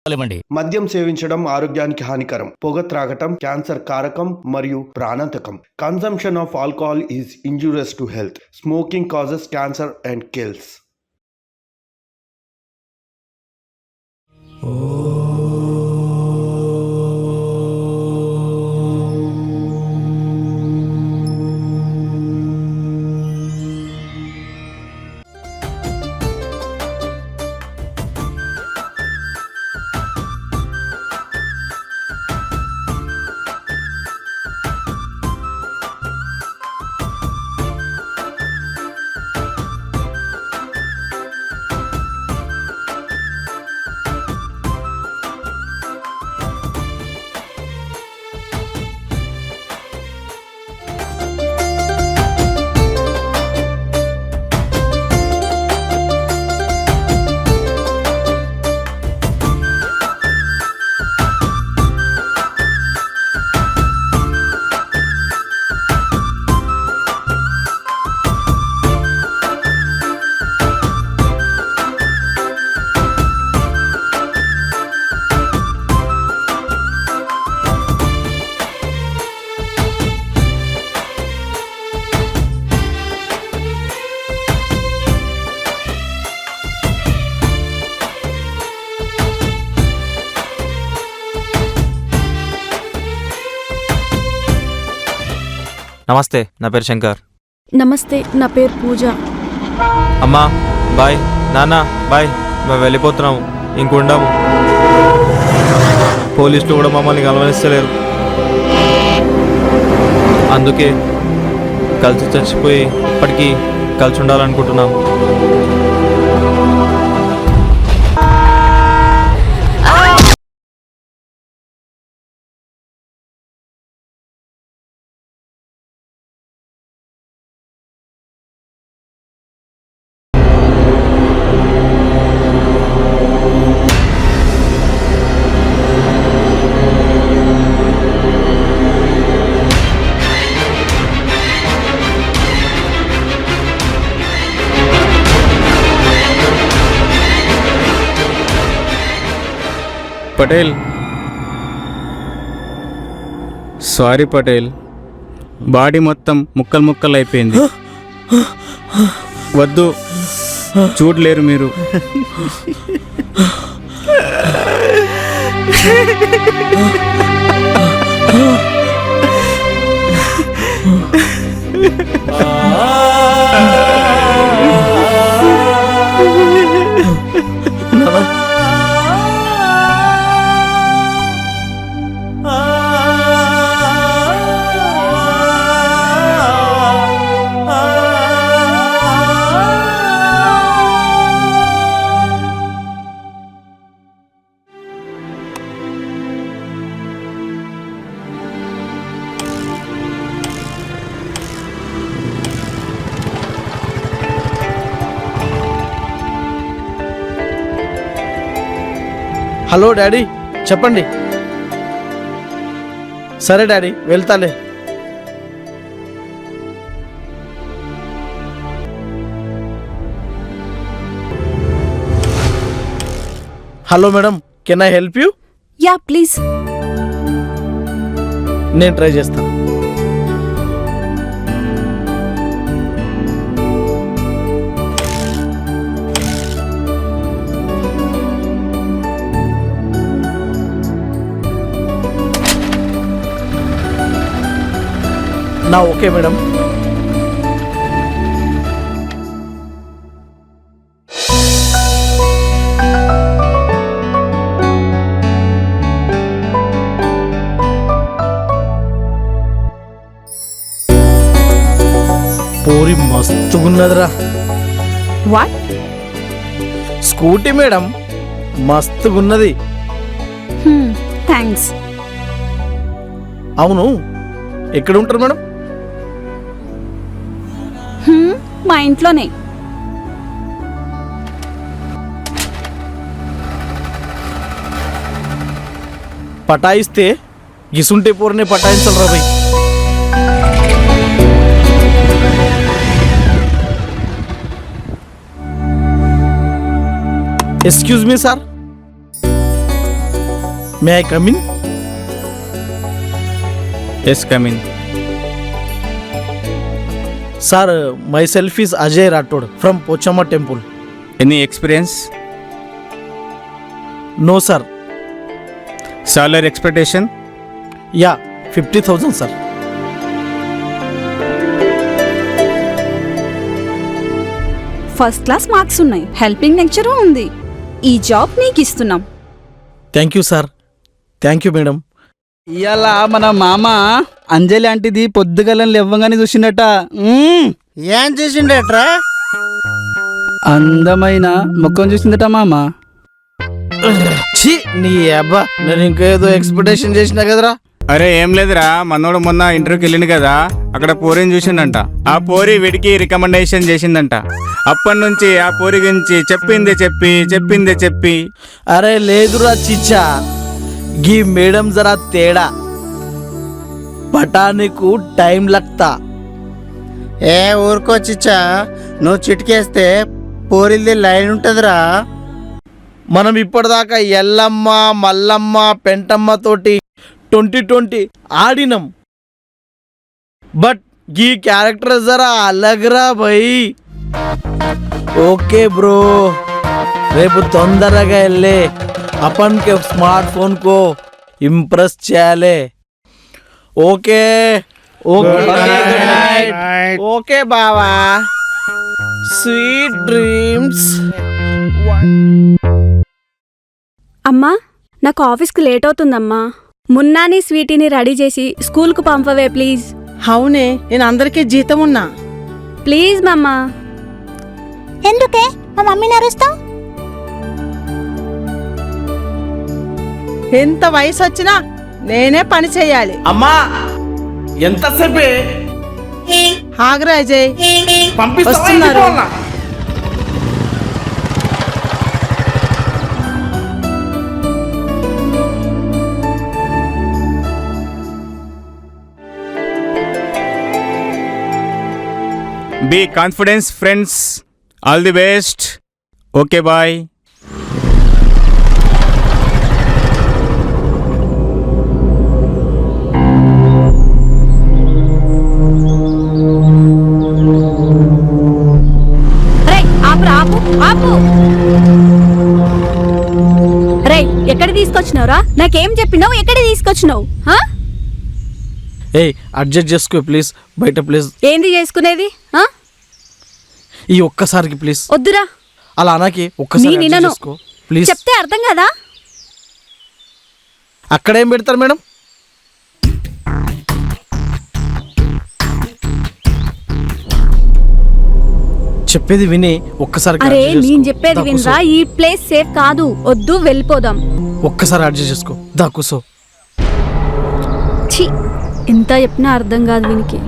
మద్యం సేవించడం ఆరోగ్యానికి హానికరం. పొగ త్రాగటం క్యాన్సర్ కారకం మరియు ప్రాణాంతకం. Consumption of alcohol is injurious to health. Smoking causes cancer and kills. నమస్తే, నా పేరు శంకర్. నమస్తే, నా పేరు పూజ. అమ్మా బాయ్, నాన్న బాయ్, మేము వెళ్ళిపోతున్నాము, ఇంకుండము. పోలీసులు కూడా మమ్మల్ని గమనిస్తలేరు, అందుకే కలిసి చచ్చిపోయి ఇప్పటికీ కలిసి ఉండాలనుకుంటున్నాము. పటేల్, సారీ పటేల్, బాడీ మొత్తం ముక్కలు ముక్కలు అయిపోయింది. వద్దు, చూడలేరు మీరు. హలో డాడీ, చెప్పండి. సరే డాడీ, వెళ్తాలే. Hello madam, can I help you? Yeah please. నేను ట్రై చేస్తాను. నా ఓకే మేడం. పూరి మస్తుగున్నదిరా. వాట్? స్కూటీ మేడం, మస్తుగున్నది. థ్యాంక్స్. అవును, ఎక్కడ ఉంటారు మేడం? మా ఇంట్లోనే. పటాయిస్తే గిసుంటే పోరనే పటాయించాలరా భయ్. Excuse me sir, may I come in? Yes come in. Sir, my self is Ajay Rathod from Pochamma temple. Any experience? No sir. Salary expectation? Yeah 50,000 sir. First class marks ఉన్నాయి, హెల్పింగ్ నేచర్ ఉంది. ఈ జాబ్ నీకు ఇస్తున్నాం. Thank you sir. Thank you madam. ఇవాళ మన మామ అంజలి అంటిది పొద్దుగలని లేవ్వంగానే చూసిండట. ఏం చూసిండట్రా? అందమైన ముఖం చూసిందట మామ. ఛీ, నీ అబ్బా, నేను ఇంకేదో ఎక్స్పెక్టేషన్ చేసినా కదరా. అరే ఏం లేదురా, మనోడు మొన్న ఇంటర్వ్యూకి వెళ్ళింది కదా, అక్కడ పోరిని చూసిండంట. ఆ పోరి వీడికి రికమెండేషన్ చేసిందంట. అప్పటి నుంచి ఆ పోరి గురించి చెప్పిందే చెప్పి. అరే లేదురా చిచ్చా, గీ మేడం జరా తేడా. పటానికి టైం లగ్తా. ఏ ఊరుకోచిచ్చా, నువ్వు చిటికేస్తే పోరిల్ది లైన్ ఉంటుందిరా. మనం ఇప్పటిదాకా ఎల్లమ్మ, మల్లమ్మ, పెంటమ్మ తోటి 2020 ఆడినం. బట్ ఈ క్యారెక్టర్ జరా అలగ్రా భయ్. ఓకే బ్రో, రేపు తొందరగా వెళ్ళే अपन के स्मार्टफोन को इम्प्रेस చేయాలి. ఓకే ఓకే బావా, స్వీట్ డ్రీమ్స్. అమ్మా, నాకు ఆఫీస్కి లేట్ అవుతుందమ్మా. మున్నాని స్వీటీని రెడీ చేసి స్కూల్కు పంపవే ప్లీజ్. అవునే, నేను అందరికీ జీతం ఉన్నా. ప్లీజ్ మమ్మా. ఎందుకే మా మమ్మీని అరుస్తావు? ఎంత వయసు వచ్చినా నేనే పని చేయాలి. అమ్మా ఎంతసేపే? ఆగ్రా అజయ్, పంపిస్తున్నారు. Be confidence friends, all the best. Okay bye. రే, ఎక్కడ తీసుకొచ్చినావురా? నాకేం చెప్పినావు? ఎక్కడ తీసుకొచ్చినావు? ఏయ్, అడ్జస్ట్ చేసుకో ప్లీజ్. బయట ప్లీజ్. ఏంది చేసుకునేది? ఈ ఒక్కసారికి ప్లీజ్. వద్దురా. అలా అనకి, ఒక్కసారి అడ్జస్ట్ చేసుకో ప్లీజ్. చెప్తే అర్థం కదా? అక్కడేం పెడతారు మేడం? చెప్పేది విని ఒక్కసారి. అరే నేను చెప్పేది వినరా? ఈ ప్లేస్ సేఫ్ కాదు, వద్దు, వెళ్ళిపోదాం. ఒక్కసారి అడ్జస్ట్ చేసుకో. దా కూసో. ఛీ, ఎంత చెప్పినా అర్థం కాదు వీనికి.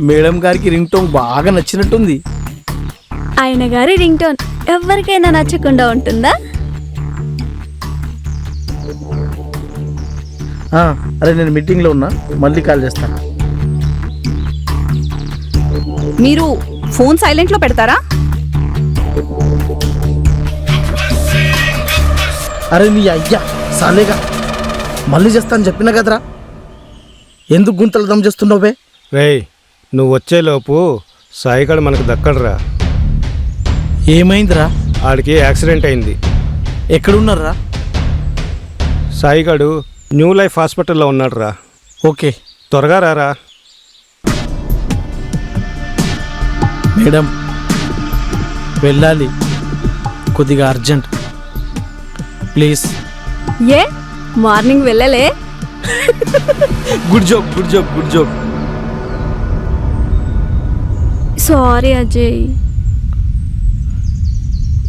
మేడం గారికి రింగ్ టోన్ బాగా నచ్చినట్టుంది. ఆయన గారి రింగ్ టోన్ ఎవరికైనా నచ్చకుండా ఉంటుందా? అరే నేను మీటింగ్లో ఉన్నా, మళ్ళీ కాల్ చేస్తాను. మీరు ఫోన్ సైలెంట్లో పెడతారా? అరే నీ అయ్యా సాలేగా, మళ్ళీ చేస్తాను చెప్పినా కదరా. ఎందుకు గుంతలు దమ్ చేస్తున్నావే? రేయ్, నువ్వు వచ్చేలోపు సాయిగాడు మనకు దక్కడరా. ఏమైందిరా? ఆడికి యాక్సిడెంట్ అయింది. ఎక్కడున్నారా? సాయిగాడు న్యూ లైఫ్ హాస్పిటల్లో ఉన్నాడు రా. ఓకే, త్వరగా రారా. మేడం వెళ్ళాలి, కొద్దిగా అర్జెంట్. ప్లీజ్. ఏ మార్నింగ్ వెళ్ళలే? Good joke, good joke, good joke. Sorry Ajay.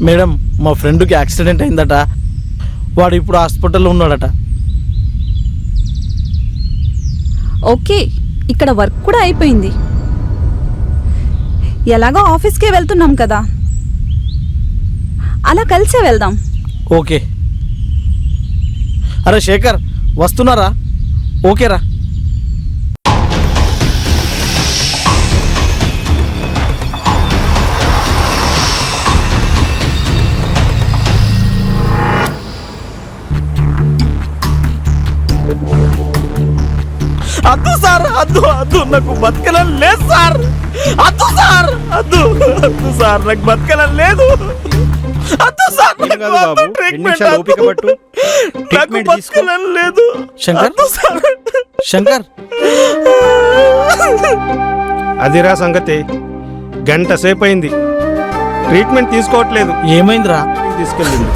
Madam, మా ఫ్రెండ్కి యాక్సిడెంట్ అయిందట. వాడు ఇప్పుడు హాస్పిటల్లో ఉన్నాడట. ఓకే, ఇక్కడ వర్క్ కూడా అయిపోయింది. ఎలాగో ఆఫీస్కే వెళ్తున్నాం కదా, అలా కలిసే వెళ్దాం. ఓకే. అరే శేఖర్, వస్తున్నారా? ఓకేరా. అద్దు సార్, అద్దు అద్దు, నాకు బతకలం లేదు సార్. అద్దు సార్, అద్దు అద్దు సార్, నాకు బతకలం లేదు. అద్దు సార్, నాకు బతకలం లేదు. శంకర్, శంకర్, అదిరా సంగతి. గంట సేపు అయింది, ట్రీట్మెంట్ తీసుకోవట్లేదు. ఏమైందిరా? తీసుకెళ్ళింది.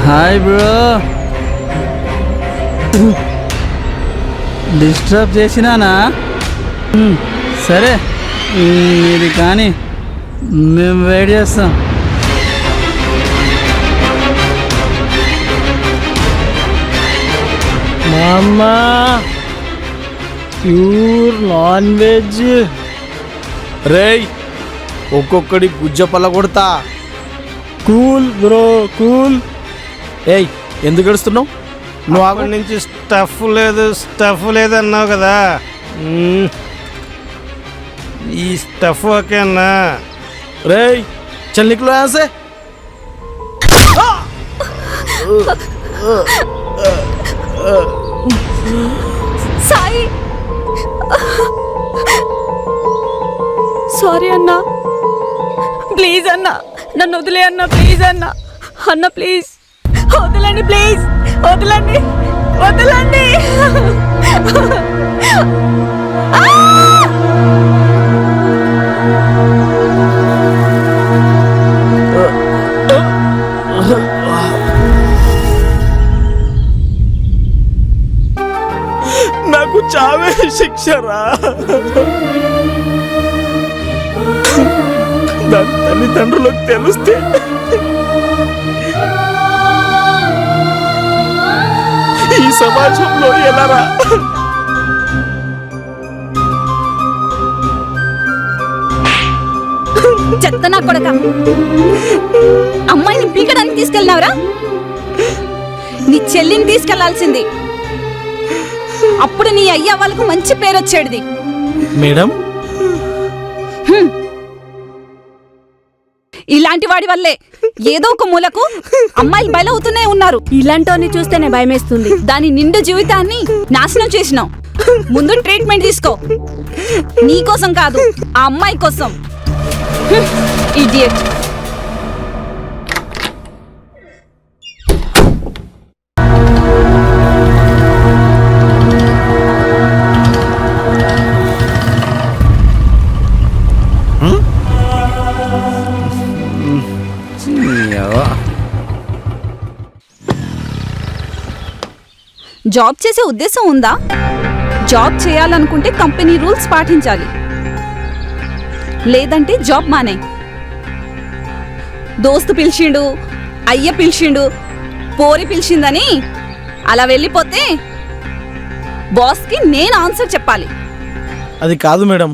హాయ్ బ్రో, డిస్టర్బ్ చేసినానా? సరే, ఇది కానీ మేము వెయిట్ చేస్తాం. మామా, ప్యూర్ నాన్ వెజ్. రేయ్, ఒక్కొక్కడి గుజ్జ పల్ల కొడతా. Cool bro, cool. ఏయ్, ఎందుకు ఏడుస్తున్నావు? నువ్వు అక్కడి నుంచి స్టఫ్ లేదు, స్టఫ్ లేదు అన్నావు కదా. ఈ స్టఫ్ ఓకేనా? రేయ్, చల్ నికలో यहाँ से. సాయి, సారీ అన్నా, ప్లీజ్ అన్నా, నన్ను వదిలే అన్నా, ప్లీజ్ అన్నా. అన్న ప్లీజ్ వదలండి, ప్లీజ్ వదలండి, వదలండి. నాకు చావే శిక్షరా. దాని తల్లిదండ్రులకు తెలిస్తే ఈ సమాజంలో ఎలారా? చెత్త నా కొడక, అమ్మాయిని పీకడానికి తీసుకెళ్ళినావురా? నీ చెల్లిని తీసుకెళ్లాల్సింది, అప్పుడు నీ అయ్య వాళ్ళకు మంచి పేరు వచ్చేది. మేడం, ఇలాంటి వాడి వల్లే ఏదో ఒక మూలకు అమ్మాయిలు బయలవుతూనే ఉన్నారు. ఇలాంటి చూస్తేనే భయమేస్తుంది. దాని నిండు జీవితాన్ని నాశనం చేసినావు. ముందు ట్రీట్మెంట్ తీసుకో, నీ కోసం కాదు, ఆ అమ్మాయి కోసం. ఇడియట్. జాబ్ చేసే ఉద్దేశం ఉందా? జాబ్ చేయాలనుకుంటే కంపెనీ రూల్స్ పాటించాలి, లేదంటే జాబ్ మానే. దోస్తు పిలిచిండు, అయ్య పిలిచిండు, పోరి పిలిచిందని అలా వెళ్ళిపోతే బాస్కి నేను ఆన్సర్ చెప్పాలి. అది కాదు మేడం.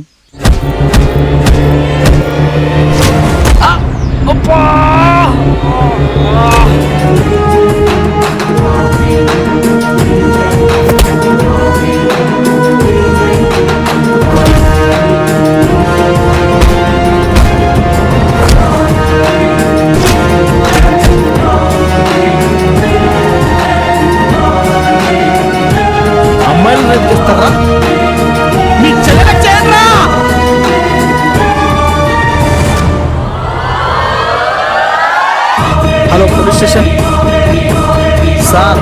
అమ్మాయిలు రేపు చేస్తారా? మీ చెల్లెలకు చేయండిరా. స్టేషన్. సార్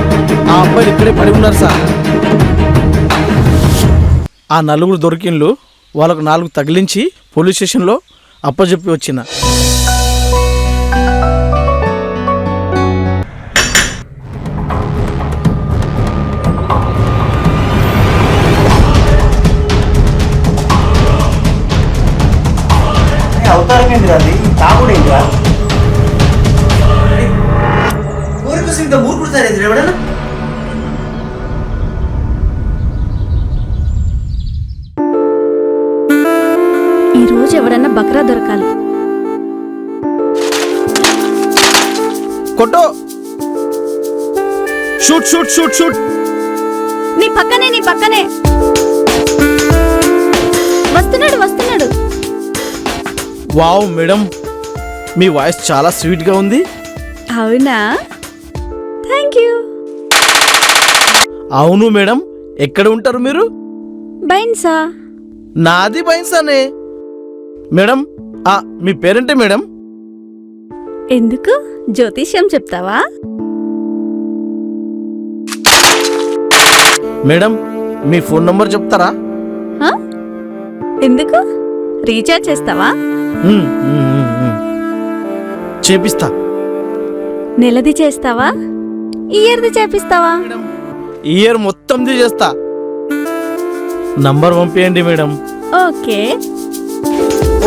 ఆ అబ్బాయిలు ఇక్కడే పడి ఉన్నారు సార్. ఆ నలుగురు దొరికిన్లు, వాళ్ళకు 4 తగిలించి పోలీస్ స్టేషన్లో అప్పచెప్పి వచ్చిన. అవతారం ఏంటి అది తాగుడేంటిరా ఊరి కోసం ఇంత ఊరుకుడు సార్ ఎదురు ఎవడన్నా ఈ రోజు ఎవడన్నా బక్రా దొరకాలి. కొట్టో, షూట్ షూట్ షూట్ షూట్. నీ పక్కనే వస్తున్నాడు. వావ్ మేడం, మీ వాయిస్ చాలా స్వీట్గా ఉంది. అవునా, థ్యాంక్ యూ. అవును మేడం, ఎక్కడ ఉంటారు మీరు? బైన్సా. నాది బైన్సానే మేడం. మీ పేరేంటే మేడం? ఎందుకు, జ్యోతిష్యం చెప్తావా? మేడం మీ ఫోన్ నంబర్ చెప్తారా? ఎందుకు, రీఛార్జ్ చేస్తావా? చేపిస్తా. నెలది చేస్తావా, ఇయర్ది చేపిస్తావా? ఇయర్ మొత్తంది చేస్తా. నంబర్ పంపించండి మేడం. Okay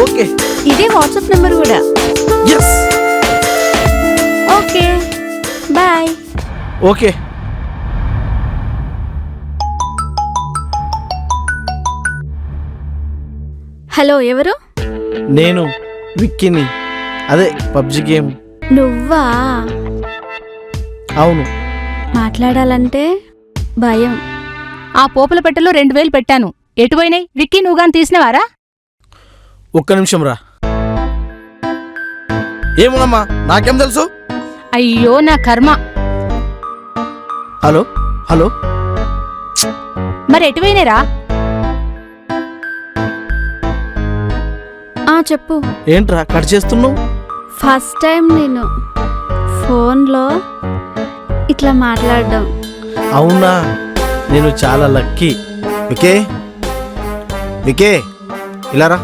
okay. ఇదే వాట్సాప్ నెంబర్ కూడా. Yes. Okay bye. Okay. Hello, ఎవరు? నేను విక్కీని, అదే పబ్జి గేమ్. నువ్వా? అవును. మాట్లాడాలంటే భయం. ఆ పోపుల పెట్టెలో 2000 పెట్టాను, ఎటువైనాయి? విక్కీ నువ్వు గాని తీసినవారా? ఒక్క నిమిషం రా. ఏమోనమ్మా, నాకేం తెలుసు? అయ్యో నా కర్మ. హలో హలో, మరి ఎటువైనారా? చెప్పు. ఏంట్రా కట్ చేస్తున్నావు? ఫస్ట్ టైం నేను ఫోన్లో ఇట్లా మాట్లాడడం. అవునా, నేను చాలా లక్కీ. వికే ఇలారా.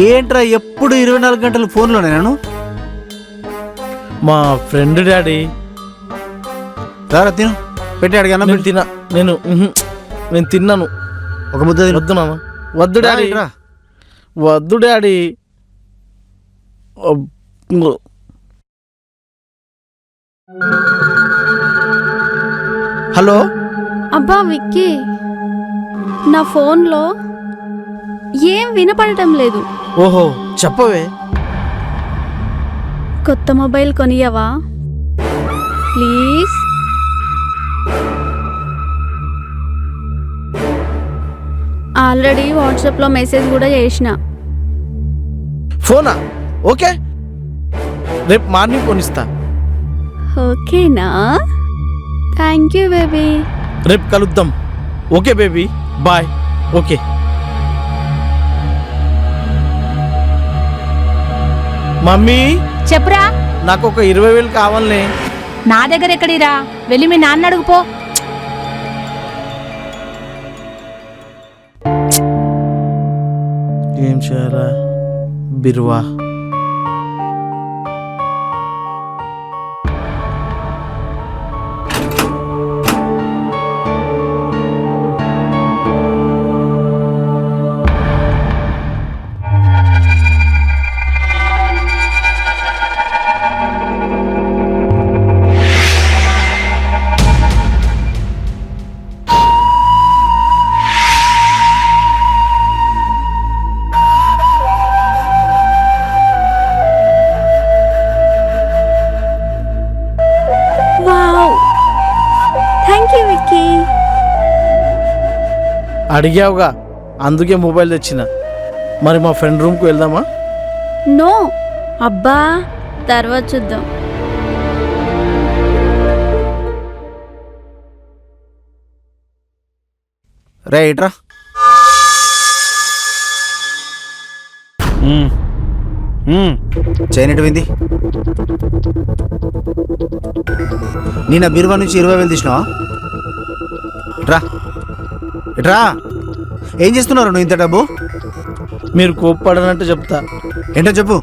ఏంట్రా ఎప్పుడు 24 గంటలు ఫోన్లోనే? నేను మా ఫ్రెండ్ డాడీ. రారా తిను, పెట్టి అడిగాను. నేను తిన్నాను. ఒక ముద్ద వద్దు నాన్న, వద్దు డాడీ, వద్దు డాడీ. హలో. అబ్బా విక్కీ, నా ఫోన్లో ఏం వినపడటం లేదు. ఓహో, చెప్పవే. కొత్త మొబైల్ కొనియవా ప్లీజ్? ఆల్రెడీ వాట్సాప్లో మెసేజ్ కూడా చేసిన. ఫోనా? ఓకే, రేపు మార్నింగ్ కొనిస్తా. ఓకేనా? Thank you baby. రేపు కలుద్దాం. Okay baby, bye. Okay. Mummy చెప్పురా. నాకు ఒక 20,000 కావాలనే. నా దగ్గర ఎక్కడిరా, వెళ్ళి మీ నాన్న అడుగుపో. ఏం చేయాలా? బిర్వా. అడిగావుగా, అందుకే మొబైల్ తెచ్చిన. మరి మా ఫ్రెండ్ రూమ్కి వెళ్దామా? నో అబ్బా, తర్వాత చూద్దాం. రైట్రా. చైన్ ఎటుపోయింది? నేను బీరువా నుంచి 20,000 తీసినావా? రా ఇట్రా. ఏం చేస్తున్నారు నువ్వు ఇంత డబ్బు? మీరు కోప్పడనంటే చెప్తా. ఏంటో చెప్పు.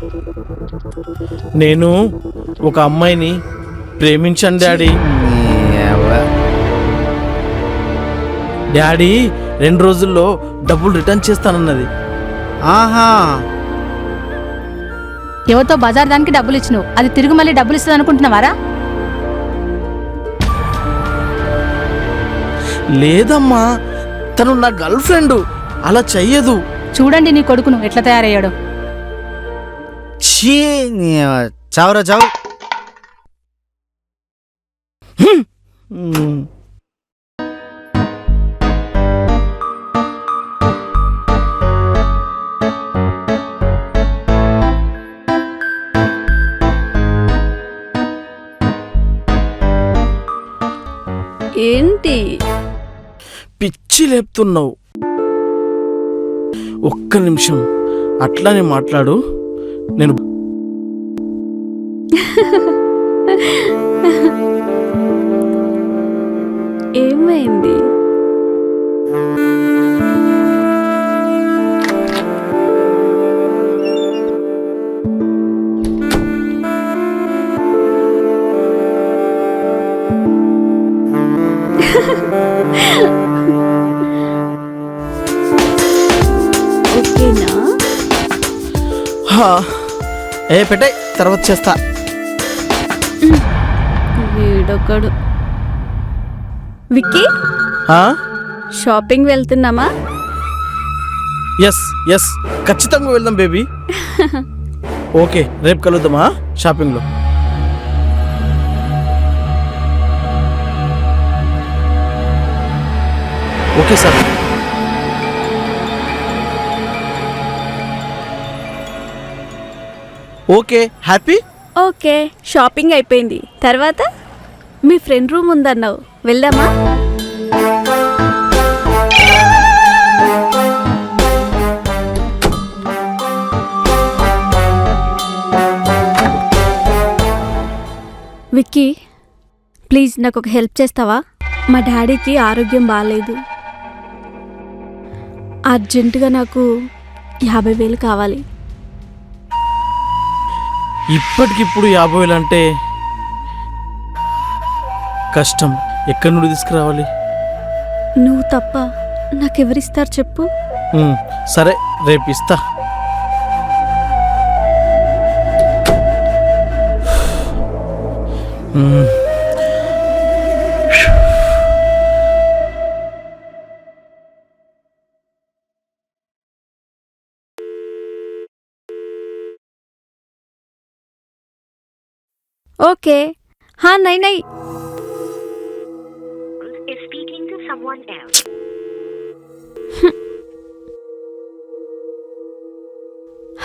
నేను ఒక అమ్మాయిని ప్రేమించాను డాడీ. డాడీ 2 రోజుల్లో డబ్బులు రిటర్న్ చేస్తానన్నది. ఆహా, ఎవరితో బజార్ దానికి డబ్బులు ఇచ్చినావు, అది తిరిగి మళ్ళీ డబ్బులు ఇస్తుంది అనుకుంటున్నావారా? లేదమ్మా, తను నా గర్ల్ ఫ్రెండ్, అలా చెయ్యదు. చూడండి నీ కొడుకును ఎట్లా తయారయ్యాడు. ఛీ, చావురా చావు. ఏంటి పిచ్చి లేపుతున్నావు. ఒక్క నిమిషం అట్లానే మాట్లాడు. నేను ఏమైంది? ఓకేనా? పెట్టాయి, తర్వాత చేస్తా. వీడొకడు. విక్కీ, షాపింగ్ వెళ్తున్నామా? ఎస్ ఎస్, ఖచ్చితంగా వెళ్దాం బేబీ. ఓకే, రేపు కలుద్దామా షాపింగ్లో. Okay sir. Okay, happy. Okay, shopping అయిపోయింది. తర్వాత మీ ఫ్రెండ్ రూమ్ ఉందన్నావు, వెళ్దామా? విక్కీ, ప్లీజ్ నాకు ఒక హెల్ప్ చేస్తావా? మా డాడీకి ఆరోగ్యం బాగాలేదు. అర్జెంటుగా నాకు 50,000 కావాలి. ఇప్పటికిప్పుడు 50,000 అంటే కష్టం. ఎక్కడి నుండి తీసుకురావాలి? నువ్వు తప్ప నాకెవరిస్తారు చెప్పు. సరే, రేపు ఇస్తా. ఓకే. हाँ नहीं नहीं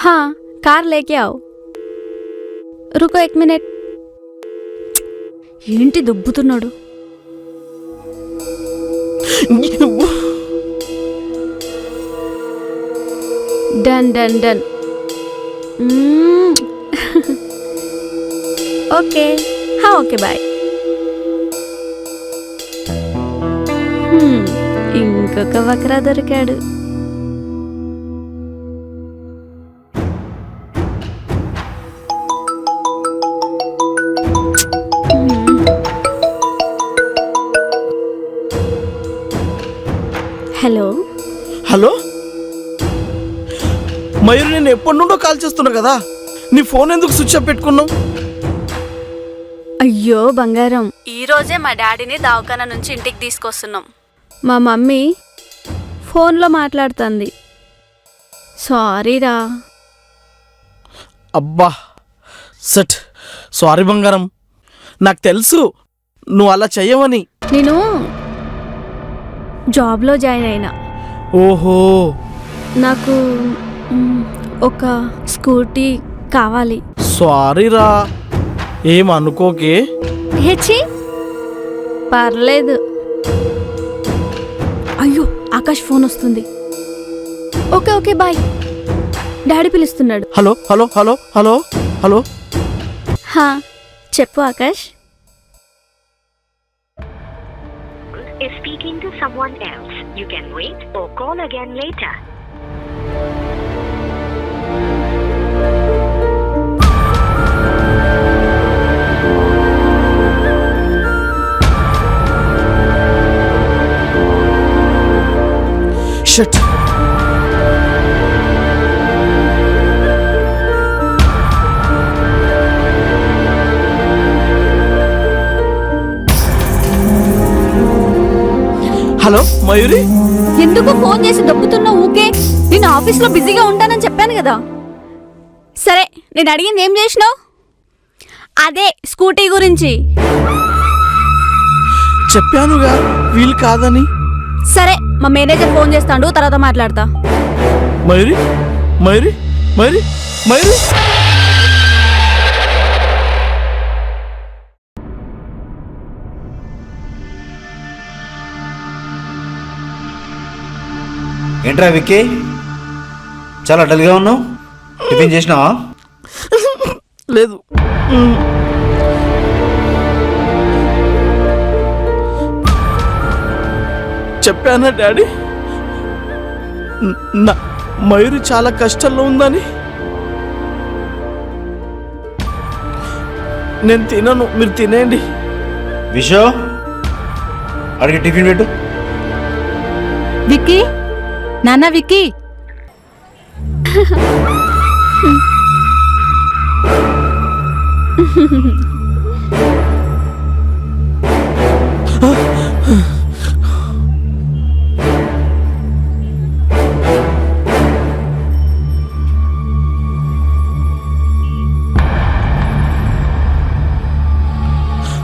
हाँ कार लेके आओ. रुको 1 मिनट. ఏంటి దుబ్బుతున్నాడు? Done done done. ఓకే. हाँ ఓకే బాయ్. ఇంకొక వక్రా దొరికాడు. హలో హలో మయూరి, నేను ఎప్పటి నుండో కాల్ చేస్తున్నా కదా, నీ ఫోన్ ఎందుకు స్విచ్ ఆఫ్ పెట్టుకున్నావు? అయ్యో బంగారం, ఈరోజే మా డాడీని దవాఖానా నుంచి ఇంటికి తీసుకొస్తున్నాం. మా మమ్మీ ఫోన్లో మాట్లాడుతుంది. సారీరా. అబ్బా సెట్. సారీ బంగారం, నాకు తెలుసు నువ్వు అలా చెయ్యవని. నేను జాబ్లో జాయిన్ అయినా. ఓహో, నాకు ఒక స్కూటీ కావాలి. సారీరా, ఏం అనుకోకే. హెచ్చి పర్లేదు. అయ్యో ఆకాష్ ఫోన్ వస్తుంది. Okay okay bye. డాడీ పిలుస్తున్నాడు. Hello hello hello hello hello హా చెప్పు Akash. is speaking to someone else. You can wait or call again later. Shit. Hello Mayuri, ఎందుకు ఫోన్ చేసి దొబ్బుతున్నావు ఊకే? నేను ఆఫీస్లో బిజీగా ఉంటానని చెప్పాను కదా. సరే, నేను అడిగింది ఏం చేసినావు? అదే స్కూటీ గురించి. చెప్పానుగా వీలు కాదని. సరే, మా మేనేజర్ ఫోన్ చేస్తాడు, తర్వాత మాట్లాడతా. మయూరి మయూరి మయూరి మయూరి ఏంట్రా విక్కీ, చాలా డల్గా ఉన్నావు. టిఫిన్ చేసినావా? లేదు. చెప్పానా డాడీ మయూరి చాలా కష్టంలో ఉందని? నేను తినను, మీరు తినేయండి. విషో అడిగి టిఫిన్ పెట్టు. విక్కీ, నాన్న విక్కీ.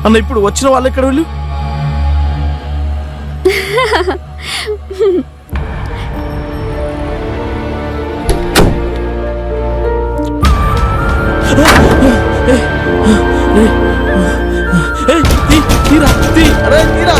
అన్న ఇప్పుడు వచ్చిన వాళ్ళు ఎక్కడ వెళ్ళు? తీరా తీరా తీరా.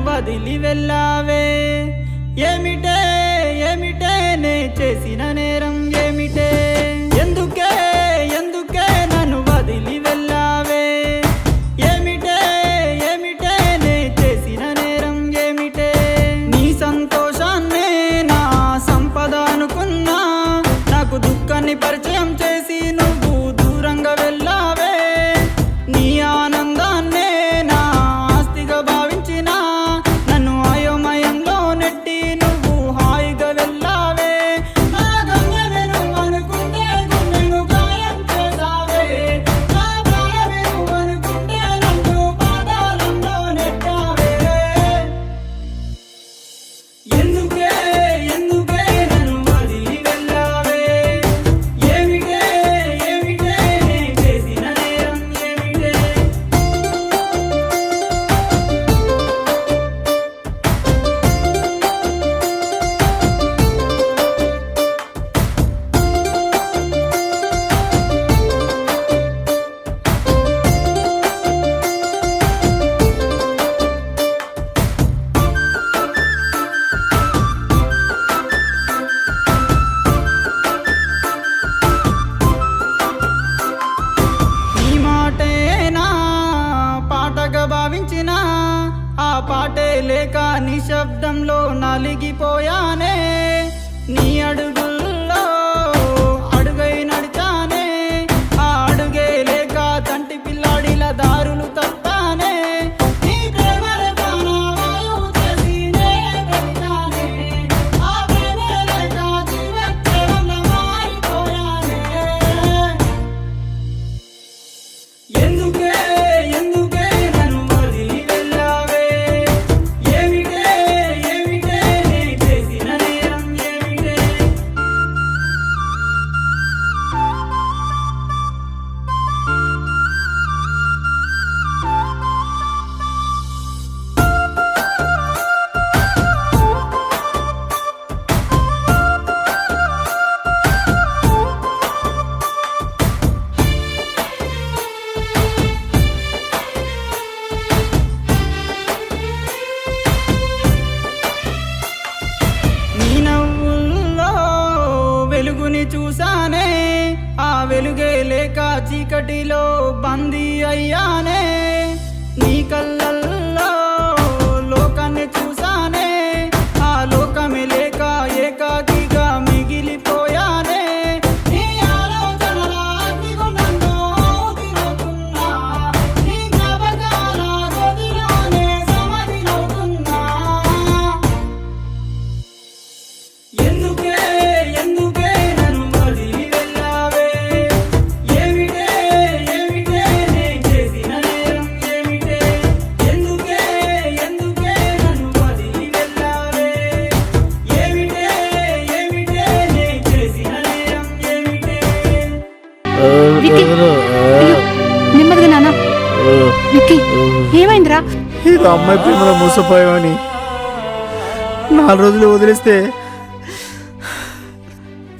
వదిలి వెళ్ళావే, ఏమిటే ఏమిటే నే చేసిన నేరం ఏమిటే, ఎందుకే ఎందుకే నన్ను వదిలి వెళ్ళావే, ఏమిటే ఏమిటే నే చేసిన నేరం ఏమిటే, నీ సంతోషాన్నే నా సంపద అనుకున్నా, నాకు దుఃఖాన్ని పరిచయం చేసి నువ్వు దూరంగా వెళ్ళావే, నీ ఆనందాన్నే నా ఆస్తిగా భావించిన నన్ను అయోమయంలో నెట్టి నువ్వు హాయిగా వెళ్ళావే, నా గమ్యమే నువ్వు అనుకుంటే గుండెను గాయం చేసావే, నా ప్రాణమే నువ్వు అనుకుంటే నన్ను పాతాళంలో నెట్టావే, ఎందుకే ఎందుకే నన్ను వదిలి వెళ్ళావే, ఏమిటే ఏమిటే నే చేసిన నేరం ఏమిటే. నీ మాటే నా పాటగా భావించిన ఆ పాటే లేక నిశ్శబ్దంలో నలిగిపోయానే, నీ అడుగుల్లో అడుగై నడిచానే, ఆ అడుగే లేక తంటి పిల్లాడిల దారులు తప్పానే, నీ ప్రేమల ప్రాణవాయువు చేసి నే బ్రతికానే, ఆ ప్రేమే లేక జీవక్షేమంలో మారిపోయానే. చీకటిలో బందీ అయ్యానే, నీ కళ్ళల్లో లోకాన్ని చూసానే, ఆ లోకమే లేక ఏకాకిగా మిగిలిపోయానే, నీ ఆలోచనల అగ్నిగుండంలో ఊగిపోతున్నా, నీ జ్ఞాపకాల గదిలోనే సమాధినవుతున్నా. ఎందుకే ఎందుకే నన్ను వదిలి వెళ్ళావే, ఏమిటే ఏమిటే నేను చేసిన నేరం ఏమిటే, ఎందుకే ఎందుకే నన్ను వదిలి వెళ్ళావే, ఏమిటే ఏమిటే నేను చేసిన నేరం ఏమిటే. విక్కీ, అయ్యో, నెమ్మదిగా నాన్న. విక్కీ, ఏమైందిరా? ఏదో అమ్మాయి ప్రేమలో మోసపోయామని 4 రోజులు వదిలేస్తే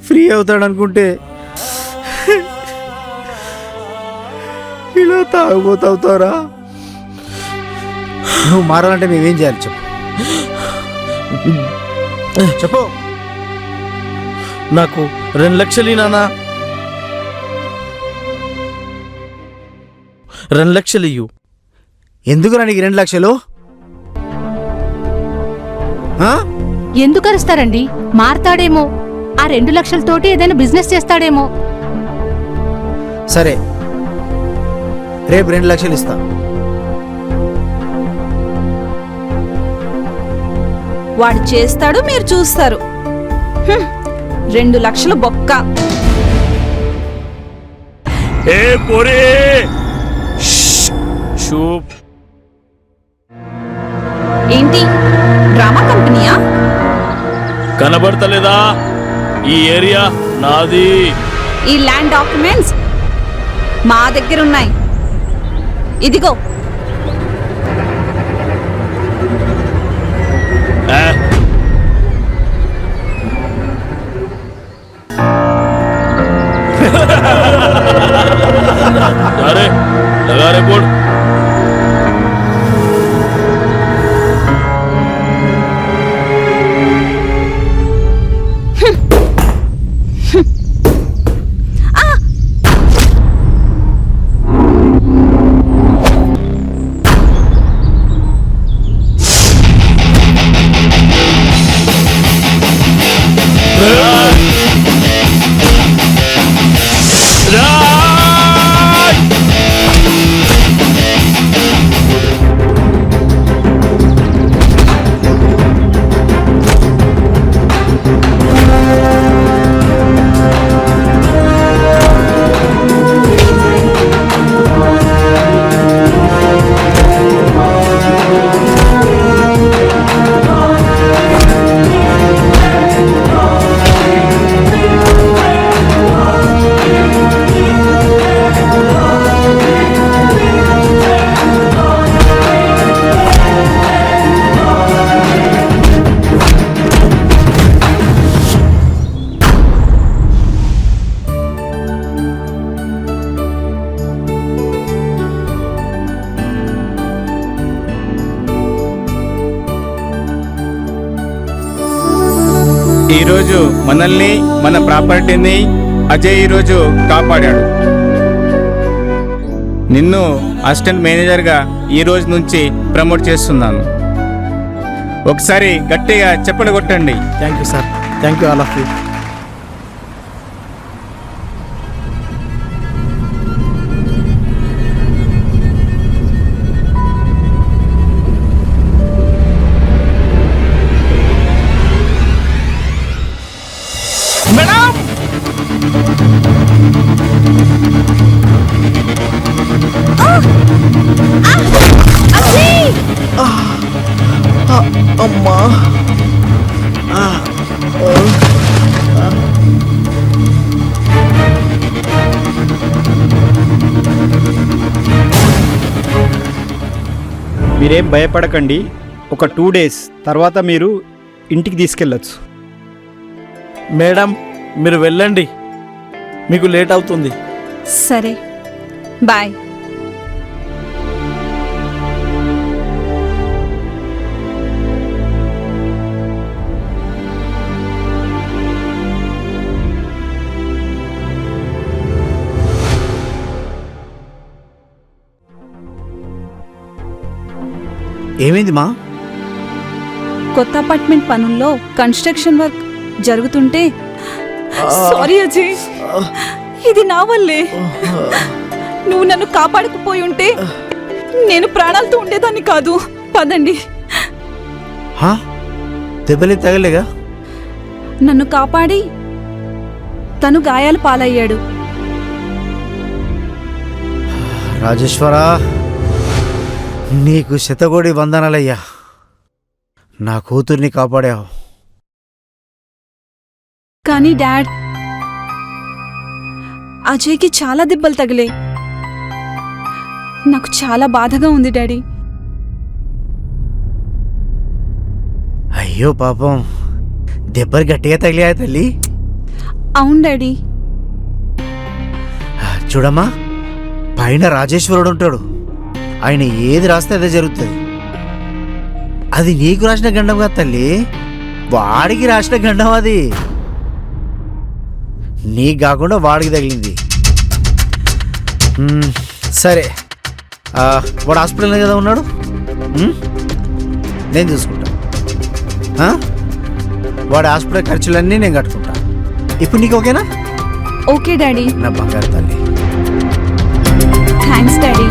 ఫ్రీ అవుతాడు అనుకుంటే ఇలా తాగుబోతావుతారా? నువ్వు మారాలంటే మేమేం చేయాలి చెప్పు. చెప్పు. నాకు 2 లక్షలు నానా, 2 లక్షలు ఇయ్యు. ఎందుకురా నీకు 2 లక్షలు? ఆ? ఎందుకు అరుస్తారండి? మారతాడేమో, ఆ 2 లక్షలతోటి ఏదైనా బిజినెస్ చేస్తాడేమో. సరే, రేపు 2 లక్షలు ఇస్తా. వాడు చేస్తాడు, మీరు చూస్తారు. 2 లక్షలు బొక్క. ఏ పోరే షూప్ ఏంటి డ్రామా కంపెనీయా? కనబడతలేదా? ఈ ఏరియా నాది. ఈ ల్యాండ్ డాక్యుమెంట్స్ మా దగ్గర ఉన్నాయి. ఇదిగో. अरे लगा रिपोर्ट. ఈరోజు మనల్ని మన ప్రాపర్టీని అజయ్ ఈరోజు కాపాడాడు. నిన్ను అసిస్టెంట్ మేనేజర్గా ఈ రోజు నుంచి ప్రమోట్ చేస్తున్నాను. ఒకసారి గట్టిగా చెప్పలు కొట్టండి. Thank you sir, thank you all of you. అమ్మా, మీరేం భయపడకండి. ఒక 2 డేస్ తర్వాత మీరు ఇంటికి తీసుకెళ్ళచ్చు. మేడం మీరు వెళ్ళండి, మీకు లేట్ అవుతుంది. సరే, బాయ్. ఏమైంది మా? కొత్త అపార్ట్మెంట్ పనుల్లో కన్స్ట్రక్షన్ వర్క్ జరుగుతుంటే సారీ అజయ్, ఇది నా వల్లే. నువ్వు నన్ను కాపాడకపోయి ఉంటే నేను ప్రాణాలతో ఉండేదాన్ని కాదు. పదండి. దెబ్బలే తగలేగా? నన్ను కాపాడి తను గాయాలు పాలయ్యాడు. రాజేశ్వరా, నీకు శతకోటి వందనాలయ్యా. నా కూతుర్ని కాపాడావు. కానీ డాడ్, అజయ్కి చాలా దెబ్బలు తగిలే. నాకు చాలా బాధగా ఉంది డాడీ. అయ్యో పాపం, దెబ్బలు గట్టిగా తగిలాయా తల్లి? అవును డాడీ. చూడమ్మా, పైన రాజేశ్వరుడు ఉంటాడు. ఆయన ఏది రాస్తే అదే జరుగుతుంది. అది నీకు రాసిన గండం కాదు తల్లి, వాడికి రాసిన గండం అది. నీకు కాకుండా వాడికి తగిలింది. సరే, వాడు హాస్పిటల్లో కదా ఉన్నాడు, నేను చూసుకుంటా. వాడి హాస్పిటల్ ఖర్చులన్నీ నేను కట్టుకుంటా. ఇప్పుడు నీకు ఓకేనా? Okay daddy. నా బంగారు తల్లి. Thanks daddy.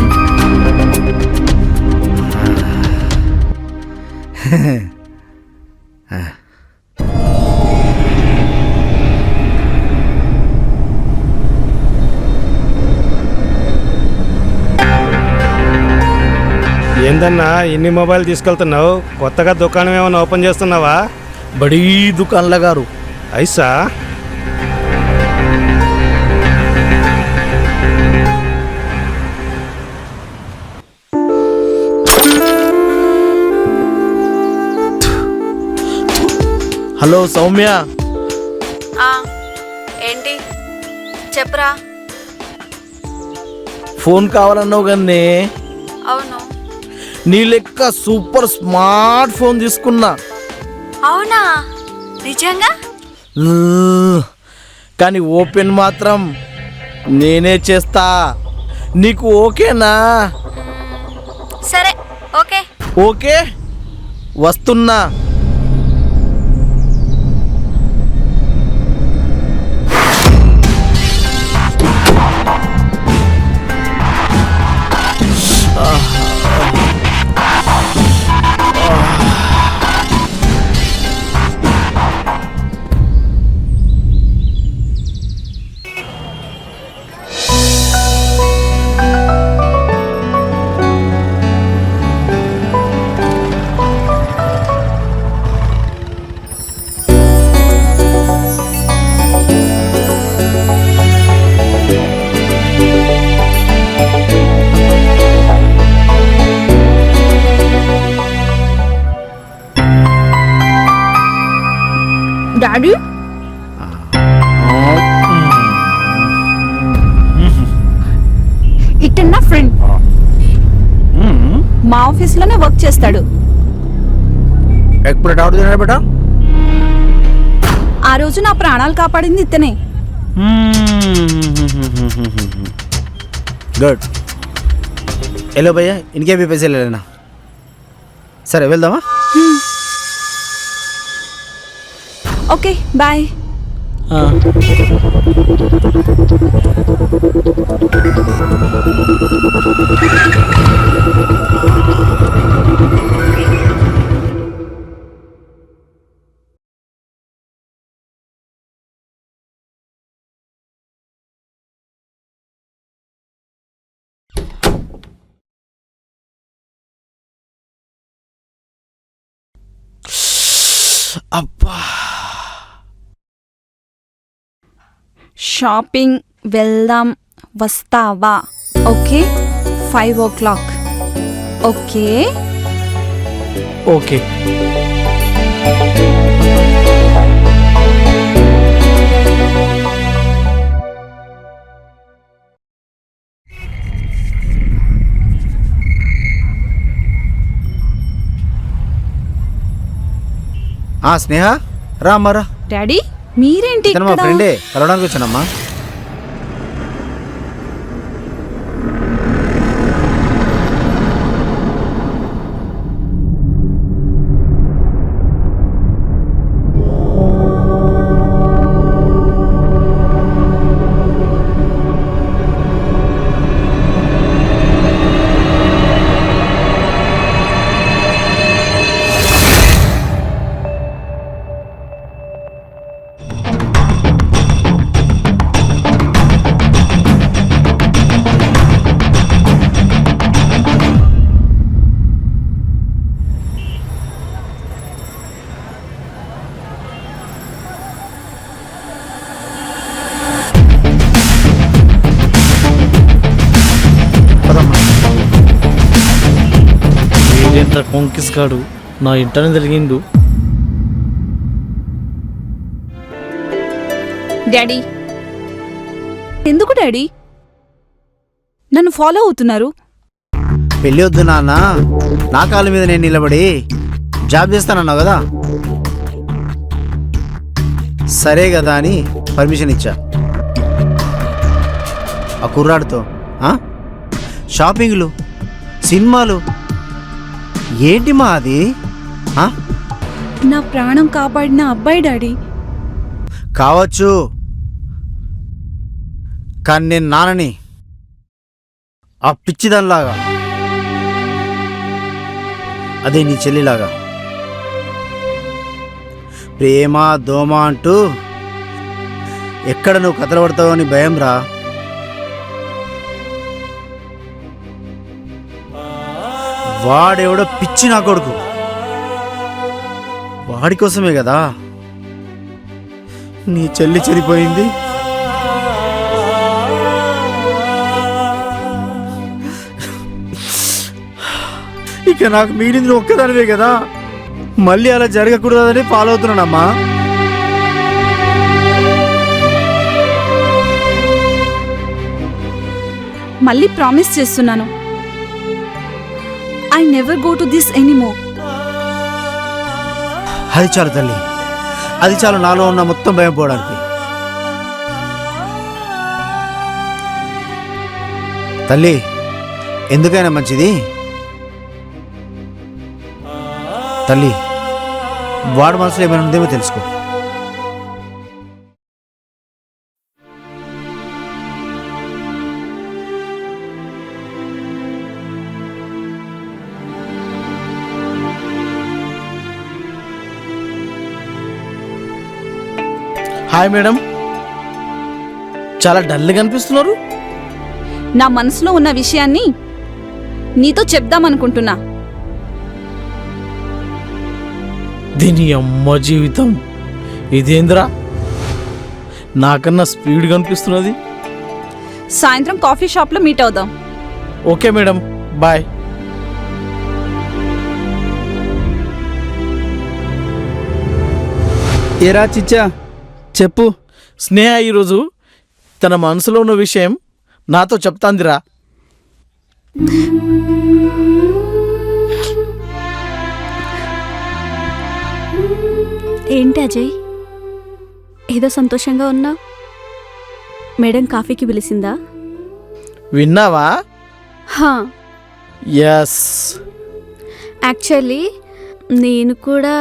ఏందన్నా ఇన్ని మొబైల్ తీసుకెళ్తున్నావు? కొత్తగా దుకాణం ఏమైనా ఓపెన్ చేస్తున్నావా? బడీ దుకాన్ల గారు. ఐసా? హలో సౌమ్య. ఏంటి చెప్పరా? ఫోన్ కావాలన్నావు కానీ అవును. నీ లెక్క సూపర్ స్మార్ట్ ఫోన్ తీసుకున్నా. అవునా? నిజంగా? కానీ ఓపెన్ మాత్రం నేనే చేస్తా. నీకు ఓకేనా? సరే ఓకే. ఓకే, వస్తున్నా. డాడీ, ఇతను నా ఫ్రెండ్. మా ఆఫీస్లోనే వర్క్ చేస్తాడు. బేటా ఆ రోజు నా ప్రాణాలు కాపాడింది ఇతనే. గుడ్. హలో భయ్యా, ఇన్కే भी पैसे ले लेना. సరే వెళ్దామా? Okay bye. అబ్బా, షాపింగ్ వెళ్దాం, వస్తావా? Okay, 5 o'clock. Okay okay. స్నేహ రా అమ్మా రా. డాడీ, మీరేంటి మా ఇక్కడ? ఫ్రెండే, కలవడానికి వచ్చానమ్మా. కొంకిస్గాడు నా ఇంటనే జరిగిండు. డాడీ, ఎందుకు డాడీ నన్ను ఫాలో అవుతున్నారు? పెళ్ళి వద్దు నాన్న, నా కాళ్ళ మీద నేను నిలబడి జాబ్ చేస్తానన్నావు కదా, సరే కదా అని పర్మిషన్ ఇచ్చా. ఆ కుర్రాడితో షాపింగ్లు, సినిమాలు ఏంటి మా అది? నా ప్రాణం కాపాడిన అబ్బాయి డాడీ. కావచ్చు, కానీ నేను నాన్నని ఆ పిచ్చిదానిలాగా, అదే నీ చెల్లిలాగా ప్రేమ దోమ అంటూ ఎక్కడ నువ్వు కథలు పడతావు అని భయం రా. వాడెవడో పిచ్చి నా కొడుకు, వాడి కోసమే కదా నీ చెల్లి చనిపోయింది. ఇక నాకు మిగిలింది ఒక్కదానివే కదా, మళ్ళీ అలా జరగకూడదని ఫాలో అవుతున్నానమ్మా. మళ్ళీ ప్రామిస్ చేస్తున్నాను, I never go to this anymore. అది చాలు తల్లి, అది చాలు నాలో ఉన్న మొత్తం భయం పోవడానికి. తల్లి, ఎందుకైనా మంచిది తల్లి, వాడు మనసులో ఏమైనా ఉందేమో తెలుసుకో. హాయ్ మేడం, చాలా డల్గా అనిపిస్తున్నారు. నా మనసులో ఉన్న విషయాన్ని నీతో చెప్దామనుకుంటున్నా. దీని అమ్మ జీవితం ఇదేంద్రా, నాకన్నా స్పీడ్గా అనిపిస్తున్నది. సాయంత్రం కాఫీ షాప్లో మీట్ అవుదాం. Okay madam, bye. ఏరా చిచ్చా, చెప్పు. స్నేహ ఈరోజు తన మనసులో ఉన్న విషయం నాతో చెప్తాందిరా. ఏంటి అజయ్, ఏదో సంతోషంగా ఉన్నా? మేడం కాఫీకి పిలిచిందా? విన్నావా? హా, ఎస్. యాక్చువల్లీ నేను కూడా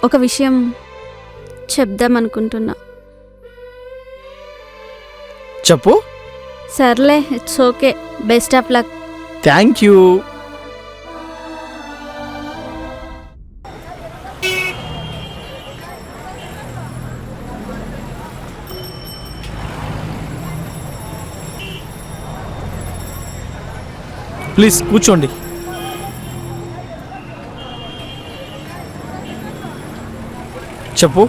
ఒక విషయం చెప్దామనుకుంటున్నా. చెప్పు. సర్లే, it's okay, best of luck. Thank you. Please కూర్చోండి. చెప్పు.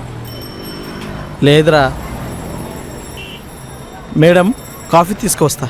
లేదురా మేడం, కాఫీ తీసుకొస్తా.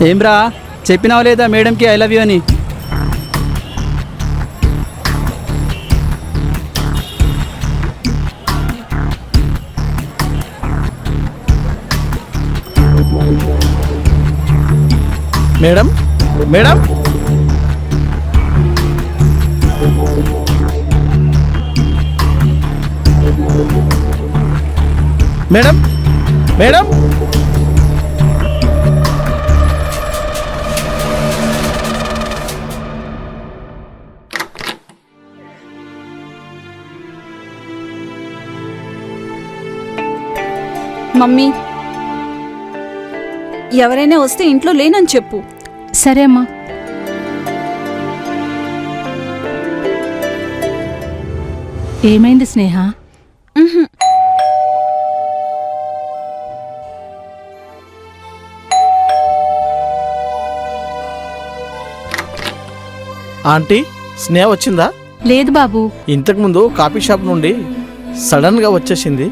ఏమ్రా, చెప్పినావా లేదా మేడంకి ఐ లవ్ యూ అని? Madam, madam, madam, madam, mummy, ఎవరైనా వస్తే ఇంట్లో లేనని చెప్పు. సరే అమ్మా. ఏమైంది స్నేహ? ఆంటీ, స్నేహ వచ్చిందా? లేదు బాబు. ఇంతకుముందు కాఫీ షాప్ నుండి సడన్గా వచ్చేసింది.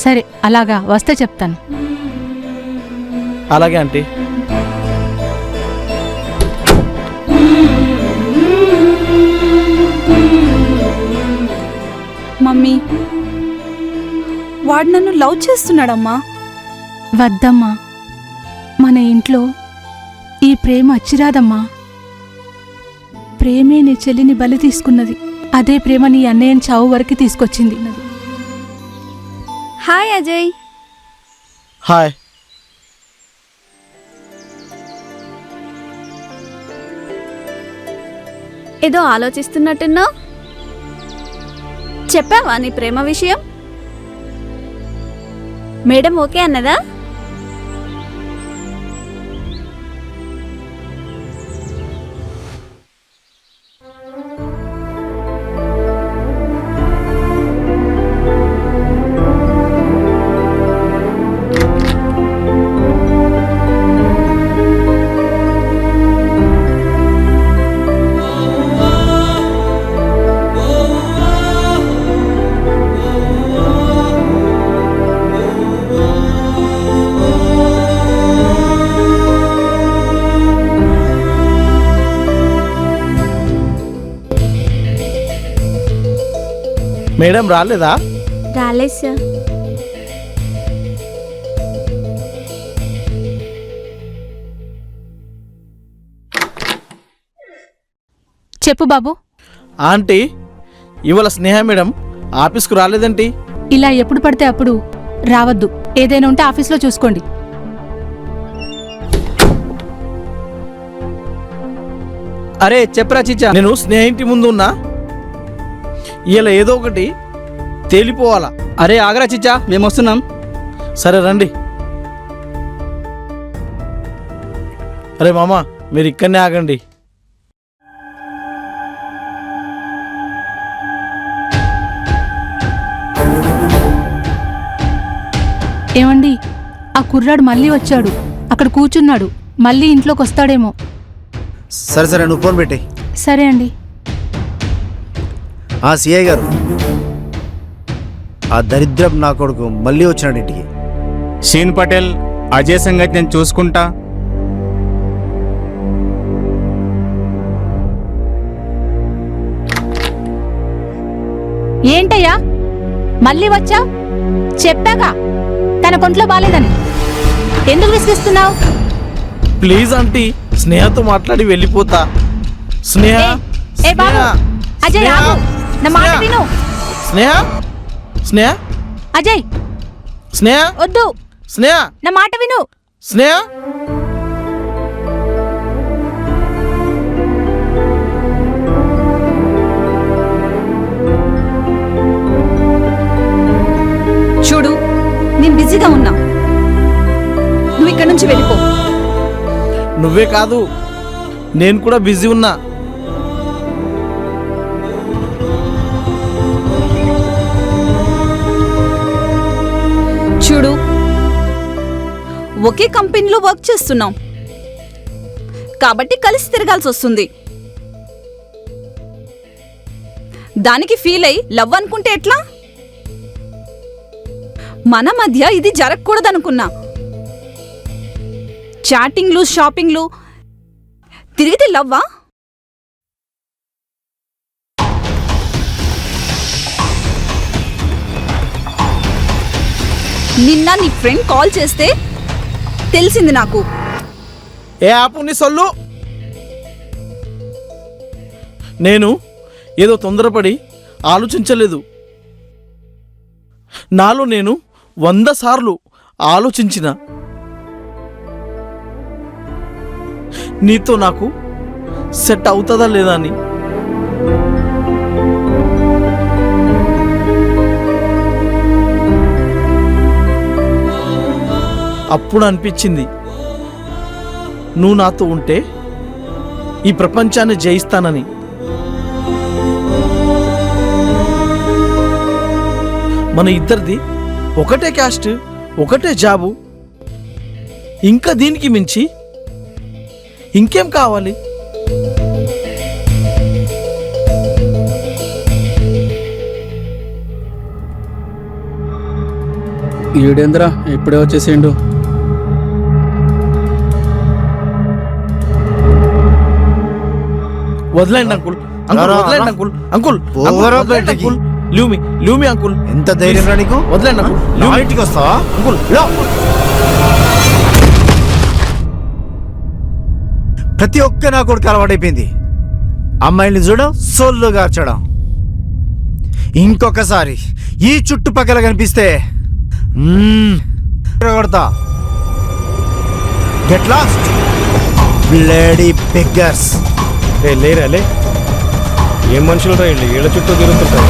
సరే, అలాగా, వస్తే చెప్తాను. అలాగే ఆంటీ. మమ్మీ, వాడు నన్ను లవ్ చేస్తున్నాడమ్మా. వద్దమ్మా, మన ఇంట్లో ఈ ప్రేమ అచ్చిరాదమ్మా. ప్రేమే నీ చెల్లిని బలి తీసుకున్నది. అదే ప్రేమ నీ అన్నయ్యని చావు వరకు తీసుకొచ్చింది. హాయ్ అజయ్. హాయ్. ఏదో ఆలోచిస్తున్నట్టున్నావు. చెప్పావా నీ ప్రేమ విషయం? మేడం ఓకే అన్నదా? మేడం రాలేదా? రాలేదు సార్. చెప్పు బాబు. ఆంటీ, ఇవాళ స్నేహ మేడం ఆఫీస్కు రాలేదేంటి? ఇలా ఎప్పుడు పడితే అప్పుడు రావద్దు. ఏదైనా ఉంటే ఆఫీస్లో చూసుకోండి. అరే చెప్పరా చిచ్చా, నేను స్నేహ ఇంటి ముందు ఉన్నా. ఇలా ఏదో ఒకటి తేలిపోవాలా. అరే ఆగరా చిచ్చా, మేము వస్తున్నాం. సరే రండి. అరే మామ, మీరు ఇక్కడనే ఆగండి. ఏమండి, ఆ కుర్రాడు మళ్ళీ వచ్చాడు. అక్కడ కూర్చున్నాడు. మళ్ళీ ఇంట్లోకి వస్తాడేమో. సరే సరే, నువ్వు ఫోన్ పెట్టే. సరే అండి. సిఐ గారు, ఆ దరిద్రం నా కొడుకు మళ్ళీ వచ్చినాడు ఇంటికి. షీన్ పటేల్, అజయ్ సంగతి నేను చూసుకుంటా. ఏంటయ్యా మళ్ళీ వచ్చా? చెప్పాగా తన కొంట్లో బాలేదని. ఎందుకు విసిగిస్తున్నావు? ప్లీజ్ ఆంటీ, స్నేహతో మాట్లాడి వెళ్ళిపోతా. స్నేహ, ఏ బాబు, అజయ్ ఆగు, నా మాట విను. స్నేహ, స్నేహ, అజయ్, స్నేహ, వద్దు, స్నేహ, నా మాట విను. స్నేహ. చూడు, నేను బిజీగా ఉన్నా. నువ్వు ఇక్కడి నుంచి వెళ్ళిపో. నువ్వే కాదు, నేను కూడా బిజీ ఉన్నా. చూడు, ఒకే కంపెనీలో వర్క్ చేస్తున్నాం కాబట్టి కలిసి తిరగాల్సి వస్తుంది. దానికి ఫీల్ అయి లవ్ అనుకుంటే ఎట్లా? మన మధ్య ఇది జరగకూడదనుకున్నా. చాటింగ్లు, షాపింగ్లు తిరిగితే లవ్వా? నిన్న నీ ఫ్రెండ్ కాల్ చేస్తే తెలిసింది నాకు. ఏ ఆపు నీ సొల్లు. నేను ఏదో తొందరపడి ఆలోచించలేదు. నాలో నేను 100 సార్లు ఆలోచించిన. నీతో నాకు సెట్ అవుతుందా లేదా అని. అప్పుడు అనిపించింది నువ్వు నాతో ఉంటే ఈ ప్రపంచాన్ని జయిస్తానని. మన ఇద్దరిది ఒకటే క్యాస్ట్, ఒకటే జాబు, ఇంకా దీనికి మించి ఇంకేం కావాలి? ఈడేంద్రా ఇప్పుడే వచ్చేసిండు. వదిలేండి అంకుల్, అంకుల్ వదిలేండి uncle, uncle uncle leave me uncle. ఎంత ధైర్యం రా నీకు? వదిలేండి అంకుల్, నా ఇంటికి వస్తావా అంకుల్. ప్రతి ఒక్క నా కొడుకు అలవాటైపోయింది అమ్మాయిని చూడడం, సోల్లో గార్చడం. ఇంకొకసారి ఈ చుట్టుపక్కల కనిపిస్తే కొడతా. Get lost bloody beggars. లేరాలే, ఏం మనుషులు రా వీళ్ళు, వీళ్ళ చుట్టూ తిరుగుతుంటారు.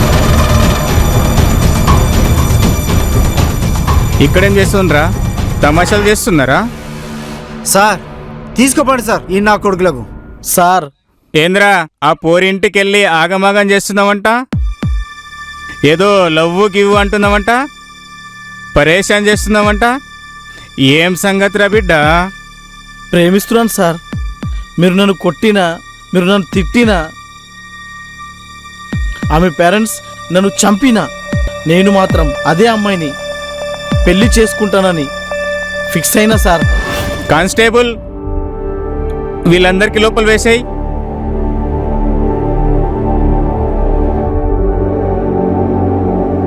ఇక్కడేం చేస్తుండ్రా? తమాషాలు చేస్తున్నారా? సార్ తీసుకోపండి సార్ ఈ నా కొడుకులకు. సార్ ఏంద్రా ఆ పోరి ఇంటికెళ్ళి ఆగమాగం చేస్తున్నావంట, ఏదో లవ్వు గివ్వు అంటున్నావంట, పరేషాన్ చేస్తున్నావంట. ఏం సంగతిరా బిడ్డ? ప్రేమిస్తున్నాను సార్. మీరు నన్ను కొట్టినా, మీరు నన్ను తిట్టినా, ఆమె పేరెంట్స్ నన్ను చంపినా, నేను మాత్రం అదే అమ్మాయిని పెళ్లి చేసుకుంటానని ఫిక్స్ అయినా సార్. కానిస్టేబుల్, వీళ్ళందరికీ లోపల వేసేయి.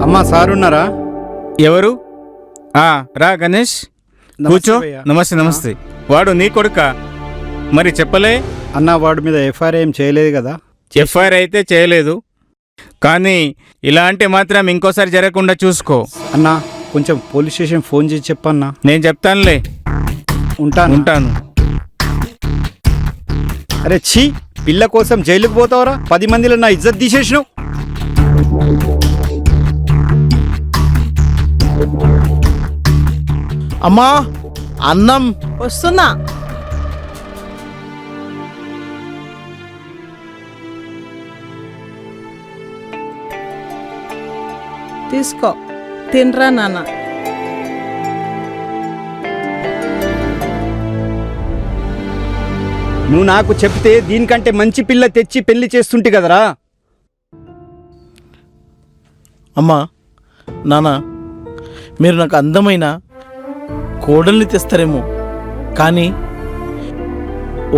అమ్మా సార్ ఉన్నారా? ఎవరు? రా గణేష్, కూర్చో. నమస్తే నమస్తే. వాడు నీ కొడుక? మరి చెప్పలే? అన్న వాడి మీద ఎఫ్ఐఆర్ ఏం చేయలేదు కదా? ఎఫ్ఐఆర్ అయితే చేయలేదు, కానీ ఇలాంటి మాత్రం ఇంకోసారి జరగకుండా చూసుకో. అన్న కొంచెం పోలీస్ స్టేషన్ ఫోన్ చేసి చెప్పన్నా. నేను చెప్తానులే. ఉంటాను. అరే ఛీ, పిల్ల కోసం జైలుకు పోతావరా? 10 మందిలో నా ఇజ్జత్ తీసేసినావు. అమ్మా అన్నం వస్తున్నా. తీసుకో, తినరా నాన్న. నువ్వు నాకు చెప్తే దీనికంటే మంచి పిల్ల తెచ్చి పెళ్లి చేస్తుంటే కదరా. అమ్మా నాన్న, మీరు నాకు అందమైన కోడల్ని తెస్తారేమో, కానీ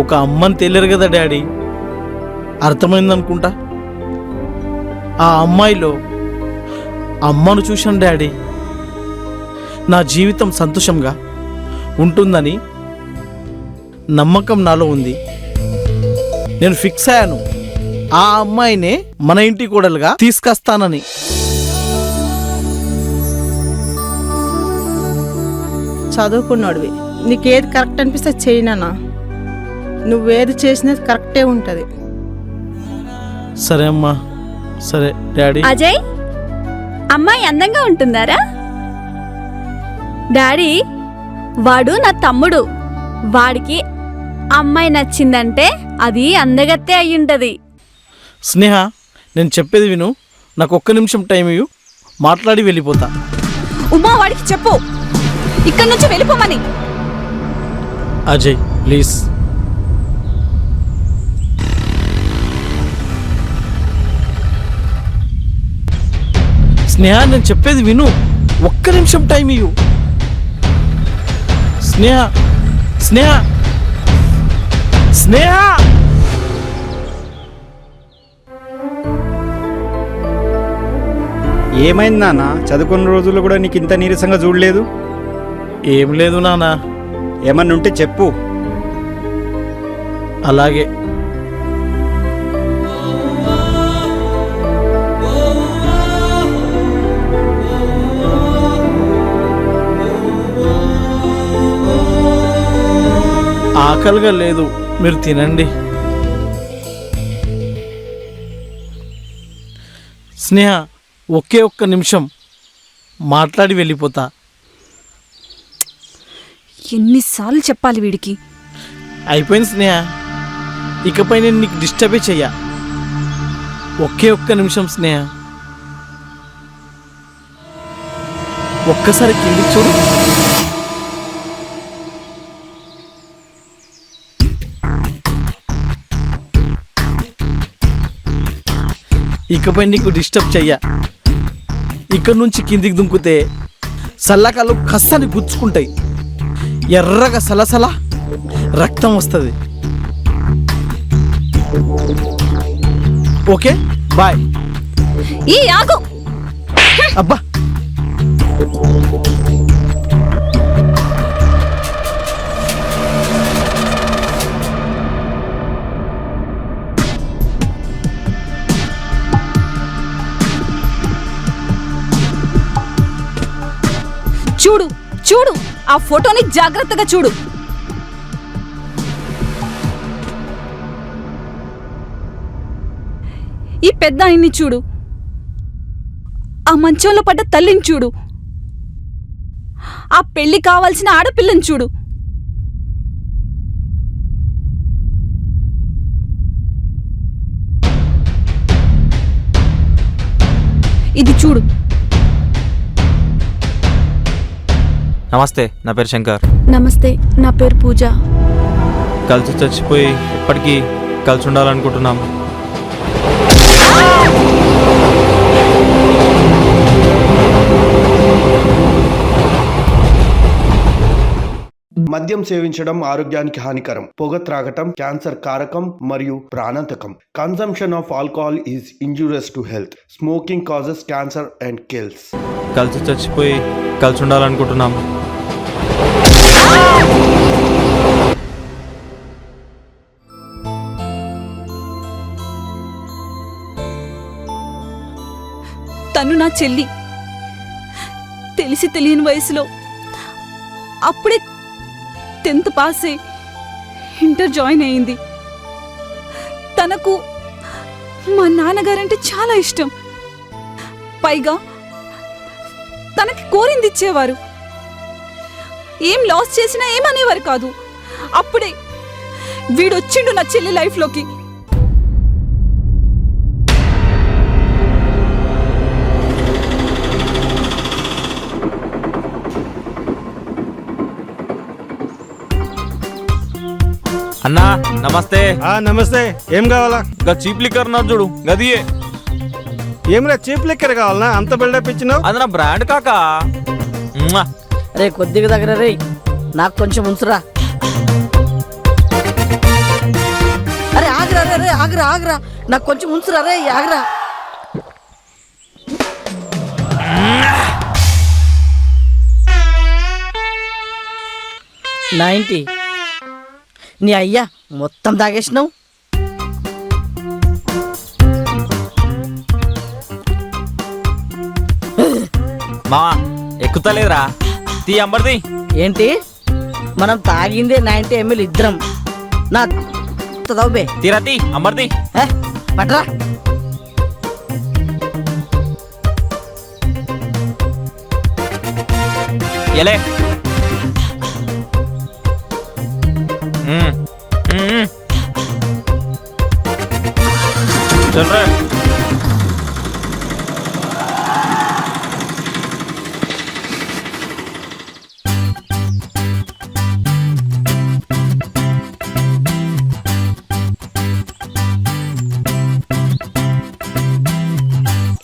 ఒక అమ్మని తెలియరు కదా డాడీ. అర్థమైందనుకుంటా. ఆ అమ్మాయిలో అమ్మను చూశాను డాడీ. నా జీవితం సంతోషంగా ఉంటుందని నమ్మకం నాలో ఉంది. నేను ఫిక్స్ అయ్యాను, ఆ అమ్మాయినే మన ఇంటి కోడలుగా తీసుకొస్తానని. చదువుకున్నాడువి, నీకేది కరెక్ట్ అనిపిస్తే చేయనా. నువ్వేది చేసినది కరెక్టే ఉంటుంది. సరే అమ్మా, సరే డాడీ. అజయ్, అమ్మాయి అందంగా ఉంటుందారా? డాడీ, వాడు నా తమ్ముడు. వాడికి అమ్మాయి నచ్చిందంటే అది అందగత్తే అయ్యుంటది. స్నేహ, నేను చెప్పేది విను. నాకు ఒక్క నిమిషం టైం ఇవ్వు, మాట్లాడి వెళ్ళిపోతా. ఉమా, వాడికి చెప్పు ఇక్కడి నుంచి వెళ్ళిపోమని. అజయ్ ప్లీజ్. స్నేహ, నేను చెప్పేది విను. ఒక్క నిమిషం టైం ఇవ్వు. స్నేహ, స్నేహ, స్నేహ. ఏమైంది నాన్న? చదువుకున్న రోజుల్లో కూడా నీకు ఇంత నీరసంగా చూడలేదు. ఏం లేదు నాన్న. ఏమన్నా ఉంటే చెప్పు. అలాగే. ఆకలిగా లేదు, మీరు తినండి. స్నేహ, ఒకే ఒక్క నిమిషం మాట్లాడి వెళ్ళిపోతా. ఎన్నిసార్లు చెప్పాలి వీడికి? అయిపోయింది స్నేహ, ఇకపై నేను నీకు డిస్టర్బే చెయ్యా. ఒకే ఒక్క నిమిషం స్నేహ, ఒక్కసారి కిందికి చూడు. ఇకపై నీకు డిస్టర్బ్ చెయ్యా. ఇక్కడ నుంచి కిందికి దుంకుతే సల్లకాలు కස්සని గుచ్చుకుంటాయి, ఎర్రగా సలసల రక్తం వస్తుంది. Okay bye. ఈ ఆగు. అబ్బా చూడు చూడు, ఆ ఫోటోని జాగ్రత్తగా చూడు. ఈ పెద్ద ఆయన్ని చూడు, ఆ మంచంలో పడ్డ తల్లిని చూడు, ఆ పెళ్లి కావాల్సిన ఆడపిల్లని చూడు. ఇది చూడు. నమస్తే, నా పేరు శంకర్. నమస్తే, నా పేరు పూజ. కలిసి చచ్చిపోయి ఎప్పటికీ కలిసి ఉండాలనుకుంటున్నాం. మద్యం సేవించడం ఆరోగ్యానికి హానికరం. పొగ త్రాగటం క్యాన్సర్ కారకం మరియు ప్రాణాంతకం. Consumption of alcohol is injurious to health. Smoking causes cancer and kills. కలిసి చచ్చిపోయి కలిసి ఉండాలనుకుంటున్నాం. తను నా చెల్లి. తెలిసి తెలియని వయసులో అప్పుడే 10th పాస్ అయి ఇంటర్ జాయిన్ అయింది. తనకు మా నాన్నగారంటే చాలా ఇష్టం. పైగా తనకి కోరింది ఇచ్చేవారు. ఏం లాస్ చేసినా ఏమనేవారు కాదు. అప్పుడే వీడొచ్చిండు నా చెల్లి లైఫ్లోకి. అన్నా నమస్తే. నమస్తే, ఏం కావాలా? చీప్ లిక్కర్ నా చూడు, గదియే. ఏమిరా చీప్ లిక్కర్ కావాలనా? అంత బిల్డప్ ఇచ్చినావు? అది నా బ్రాండ్ కాకా. రే కొద్దిగా దగ్గర రే, నాకు కొంచెం ఉంచురా. అరే ఆగ్రా రే రే, ఆగ్రా ఆగ్రా, నాకు కొంచెం ఉంచురా రే, ఆగ్రా. నైంటీ. నీ అయ్యా మొత్తం తాగేసినావు. మా ఎక్కుతలేదురా, తీ అంబర్ది. ఏంటి, మనం తాగిందే 90 ml ఇద్దరం. నా తదవబే తీరా తీ అంబర్ది. పట్రా. ఎలే చల్ రే.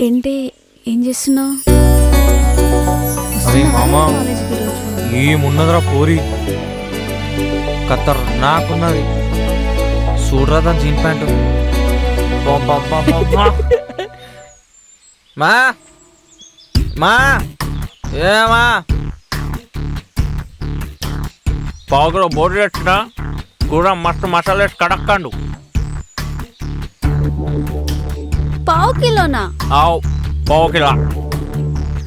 ఏంటి, ఏం చేస్తున్నావు? అరే మామా, ఏమున్నదిరా పోరి, కత్తర్ నాకున్నది. చూడరా దాని జీన్ ప్యాంటు. మా మా ఏమా పావుకిలో బోర్డు వేసిన కూర మస్తు మసాలా వేసి కడక్కండు. పావు కిలోనా? ఆవు పావు కిలో.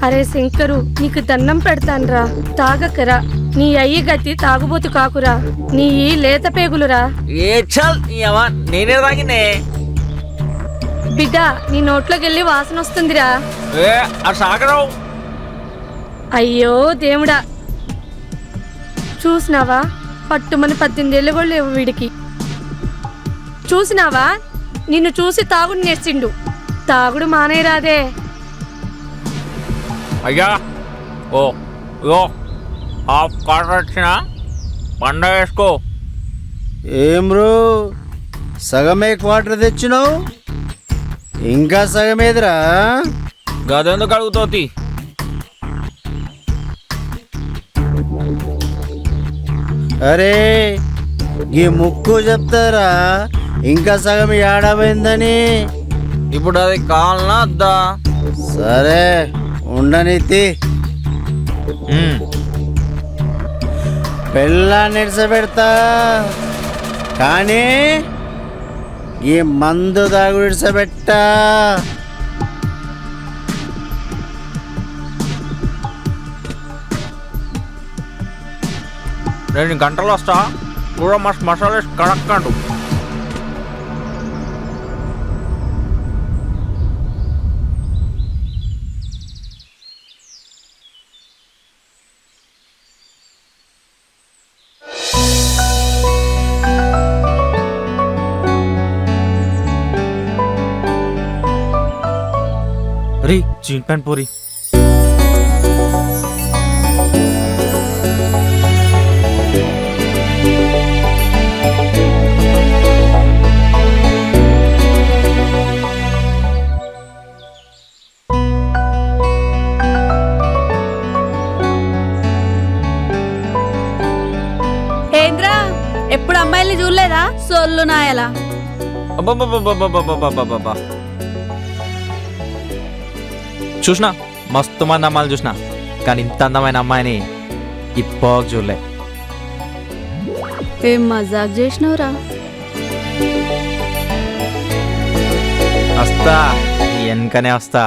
అరే శంకరు, నీకు దండం పెడతాన్రా, తాగకరా. నీ అయ్యి గతి తాగుబోతు కాకురా, నీ లేత పేగులురా. ఏ చల్ నేనే తాగినే. బిడ్డ, నీ నోట్లోకెళ్ళి వాసన వస్తుందిరా. ఏ అది సాగరావు. అయ్యో దేవుడా, చూసినావా పట్టుమని 18 ఏళ్ళు కూడా లేవు వీడికి. చూసినావా నిన్ను చూసి తాగుడు నేర్చిండు. తాగుడు మానేరాదే. అయ్యా ఓ ఓ హాఫ్ క్వార్టర్ వచ్చిన పండగ వేసుకో. ఏం బ్రో సగమే క్వార్టర్ తెచ్చినావు, ఇంకా సగమేదిరా? గదెందుకు అడుగుతోతి? అరే ఈ ముక్కు చెప్తారా ఇంకా సగం ఏడమైందని? ఇప్పుడు అది కావాలనా వద్దా? సరే ఉండనితి. పెళ్ళా నిడిసబెడతా కానీ ఈ మందు తాగు నిడిసబెట్టా. నేను గంటలు వస్తా. కూడా మస్తు మసాలా వేసి కడక్కండు. రీ జీన్ ప్యాంట్ పోరి. ఏంద్రా ఎప్పుడు అమ్మాయిల్ని చూడలేదా? సొల్లు నాయలా. అబ్బబ్బబ్బబ్బబ్బబ్బబ్బబ్బబ్బబ్బ. చూసినా మస్తు మంది అమ్మాయిలు చూసినా, కానీ ఇంత అందమైన అమ్మాయిని ఇప్పటికి చూడలే. ఏం మజాక్ చేసినవురా? వస్తా వెనకనే వస్తా.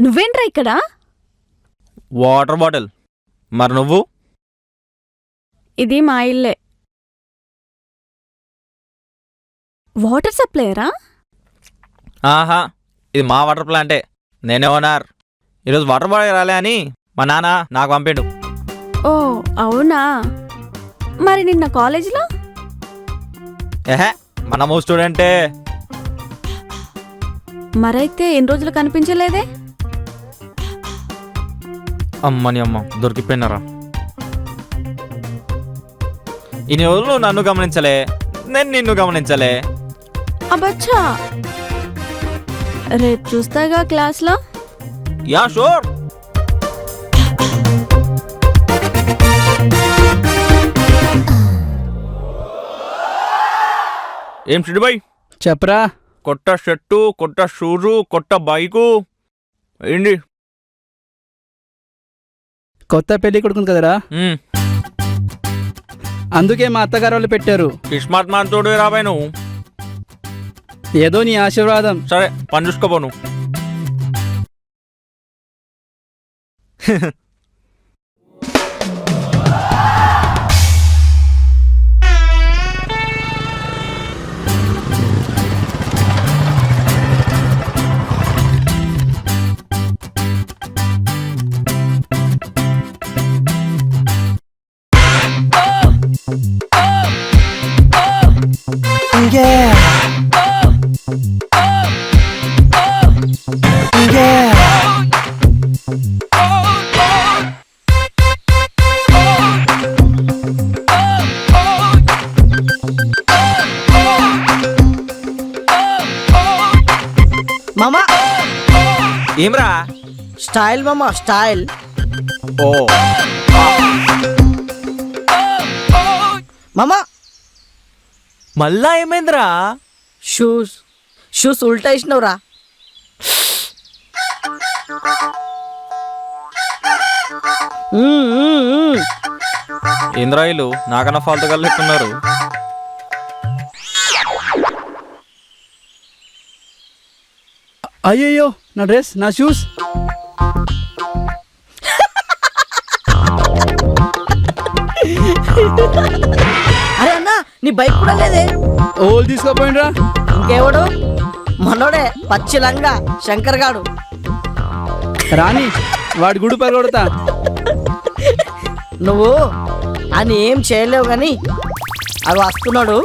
నువ్వేంట్రా ఇక్కడ? Water bottle. మరి నువ్వు? ఇది మా ఇల్లే. వాటర్ సప్లైయరా? ఆహా, ఇది మా వాటర్ ప్లాంటే. నేనే ఓనర్. ఈరోజు వాటర్ బాటిల్ రాలే అని మా నాన్న నాకు పంపిండు. ఓ అవునా? మరి నిన్న కాలేజీలో? ఏహే, మనము స్టూడెంటే. మరైతే ఎన్ని రోజులు కనిపించలేదే? అమ్మని అమ్మ దొరికిపోయినారా. ఇన్ని రోజులు నన్ను గమనించలే, నేను నిన్ను గమనించలే. అబ్బచ్చా, రేపు చూస్తాగా క్లాస్లో. Yeah sure. ఏం సిడిబాయ్ చెప్పరా? కొత్త షర్టు, కొత్త షూజు, కొత్త బైకు ఏంటి? కొత్త పెళ్లి కొడుకుంది కదరా, అందుకే మా అత్తగారు వాళ్ళు పెట్టారు. కిస్మత్ మాంతోడు రాబాయ్ నువ్వు. ఏదో నీ ఆశీర్వాదం. సరే పని చూసుకోపోను. మామా ఏమ్రా? స్టైల్ మామా స్టైల్. ఓ మామా మళ్ళా ఏమైందిరా? షూస్ షూస్ ఉల్టా వేసినవురా. ఇంద్రాయిలు నాకన్నా ఫాల్తుగా లెక్కున్నారు. అయ్యయ్యో, నా డ్రెస్, నా షూస్. అరే అన్న నీ బైక్ కూడా లేదే. ఓళ్ళు తీసుకోపోయినరా? ఇంకెవడు? మనోడే పచ్చిలంగా శంకర్ గాడు. రాని వాడి గుడి పగలగొడతా. నువ్వు అని ఏం చేయలేవు కానీ అవి వస్తున్నాడు,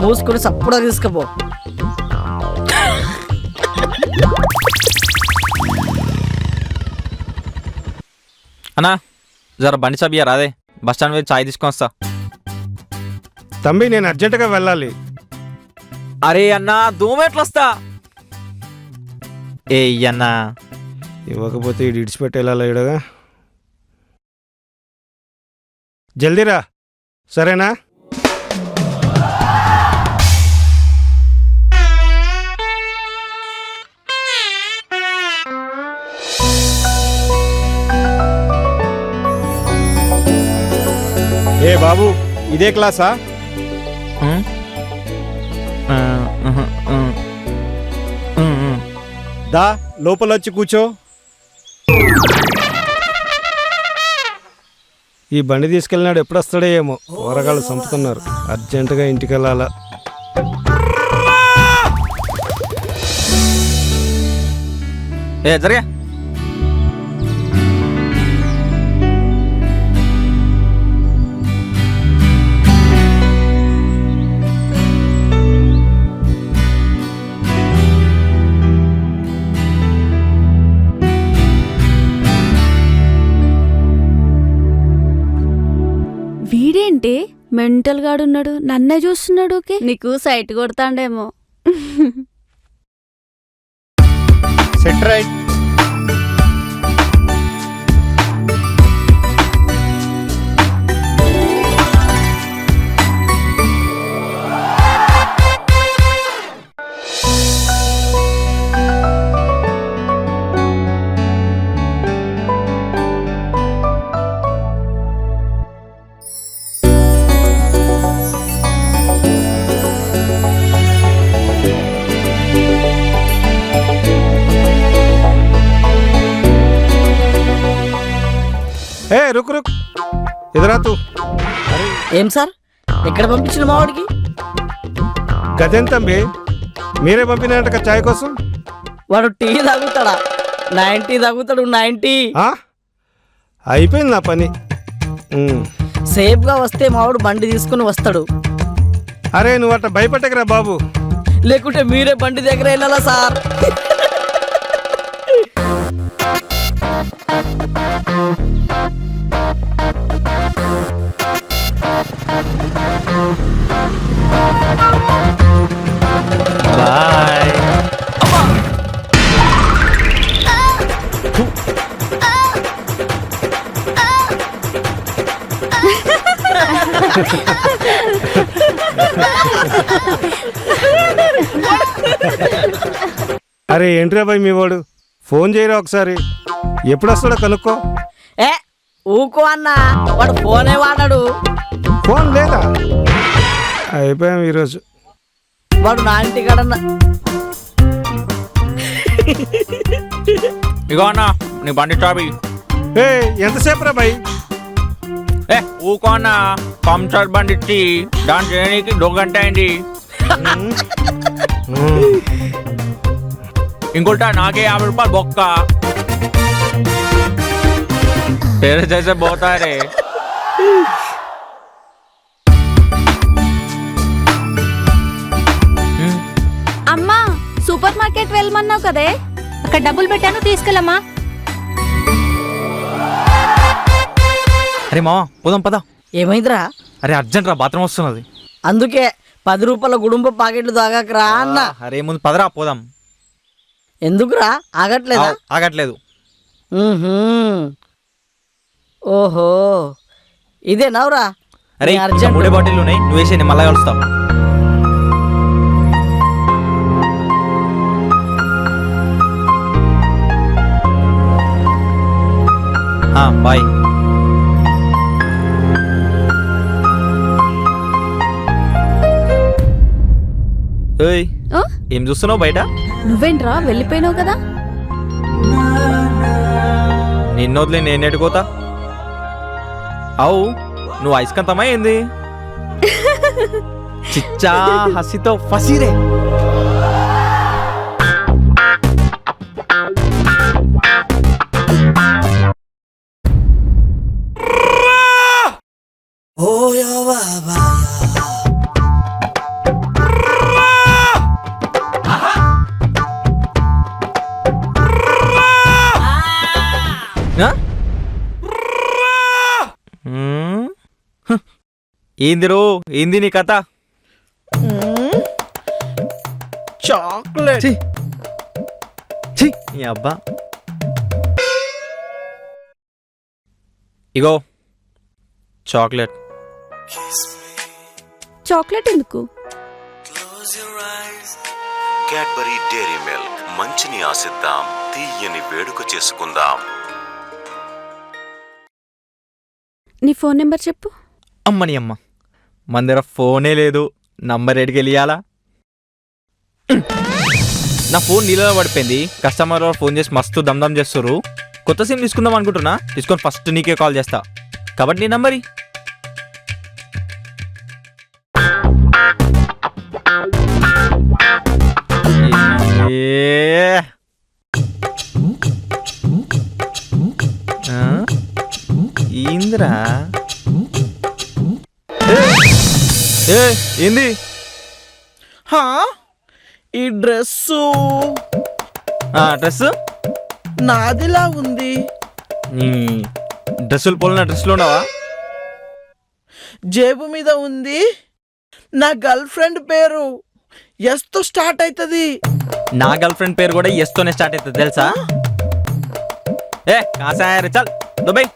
మూసుకుని సప్పుడా తీసుకుపో. అన్నా జర బండి సబియా రాదే, బస్ స్టాండ్ మీద చాయ్ తీసుకొని వస్తా. తమ్మి నేను అర్జెంటుగా వెళ్ళాలి. అరే అన్నా దోమెట్లొస్తా. ఏ అన్నా ఇవ్వకపోతే ఇటు ఇడిచిపెట్టి వెళ్ళాలి ఇడగా. జల్దీరా, సరేనా? ఏ బాబు ఇదే క్లాసా? దా లోపల వచ్చి కూర్చో. ఈ బండి తీసుకెళ్ళినాడు ఎప్పుడు వస్తాడో ఏమో. ఊరగాళ్ళు చంపుతున్నారు, అర్జెంటుగా ఇంటికి వెళ్ళాలా. ఏ జరిగా వీడేంటి మెంటల్ గాడున్నాడు, నన్నే చూస్తున్నాడు. నీకు సైట్ కొడతాండేమో. Set right. ఏ రుక్ రుక్, ఎదురా తూ. ఏం సార్, ఎక్కడ పంపించిన మావాడికి? గదెంతంబి, మీరే పంపినారంట చాయ్ కోసం. వాడు టీ తాగుతాడా? 90 తాగుతాడు. 90 అయిపోయింది నా పని. సేఫ్గా వస్తే మావాడు బండి తీసుకుని వస్తాడు. అరే నువ్వు అట్లా భయపడకరా బాబు. లేకుంటే మీరే బండి దగ్గర వెళ్ళాలా సార్? బాయ్. అరే ఏంట్రా బాయ్ మీ వాడు, ఫోన్ చేయరా ఒకసారి, ఎప్పుడు వస్తాడో కనుక్కో. ఏ ఊకో అన్నా, వాడు ఫోనే వాడాడు. ఫోన్ లేదా? అయిపోయాం ఈరోజు. వాడు నా ఇంటికాడన్నా. ఇగో అన్నా నీ బండి చాబీ. ఏ ఎంతసేపు రా బాయ్? ఏ ఊకో అన్నా, పంచర్ బండి ఇచ్చి దాని చేయడానికి 2 గంట అయింది. ఇంకోట నాకే 50 రూపాయలు బొక్క. तेरे जैसे बहुत आ रहे. అమ్మా సూపర్ మార్కెట్ వెళ్ళమన్నావు కదే, అక్కడ డబ్బులు పెట్టాను, తీసుకెళ్ళమ్మా. అరే మావా పోదాం పదా. ఏమైందిరా? అరే అర్జెంట్ రా, బాత్రూమ్ వస్తున్నది. అందుకే 10 రూపాయల గుడుంబ ప్యాకెట్లు తాగాకరా అన్న. అరే ముందు పదరా పోదాం. ఎందుకురా ఆగట్లేదా? ఆగట్లేదు. ఓహో ఇదే నవరా. అరే 3 బాటిల్ ఉన్నాయి, నువ్వు వేసే మళ్ళా కలుస్తావు. బాయ్. ఏయ్ ఏం చూస్తున్నావు బయట? నువ్వేంట్రా వెళ్ళిపోయినావు కదా? నిన్నొదిలే నేను ఎట్టుకోతా. అవు నువ్వు ఐస్కంతమా ఏంది? చిచ్చా హసితో ఫసిరే. ఏందిరో ఏంది నీ కథ? చాక్లెట్. ఈ అబ్బా ఇగో చాక్లెట్. చాక్లెట్ ఎందుకు? క్యాడ్బరీ డైరీ మిల్క్, మంచిని ఆశిద్దాం, తీయని వేడుక చేసుకుందాం. నీ ఫోన్ నెంబర్ చెప్పు. అమ్మని అమ్మ, మన దగ్గర ఫోనే లేదు, నంబర్ ఎడికి వెళ్ళాలా? నా ఫోన్ నీళ్ళలో పడిపోయింది. కస్టమర్ ఫోన్ చేసి మస్తు దమ్దమ్ చేస్తారు. కొత్త సిమ్ తీసుకుందాం అనుకుంటున్నా, తీసుకొని ఫస్ట్ నీకే కాల్ చేస్తా. కాబట్టి నీ నంబరి ఏందిరా? ఏంది ఈ డ్రెస్సు డ్రెస్ నాదిలా ఉంది. డ్రెస్సులు పోలిన డ్రెస్సులు ఉండవా? జేబు మీద ఉంది. నా గర్ల్ ఫ్రెండ్ పేరు ఎస్తో స్టార్ట్ అవుతుంది. నా గర్ల్ ఫ్రెండ్ పేరు కూడా ఎస్తోనే స్టార్ట్ అవుతుంది తెలుసా? ఏ కాసాయ్ చల్ దుబాయ్.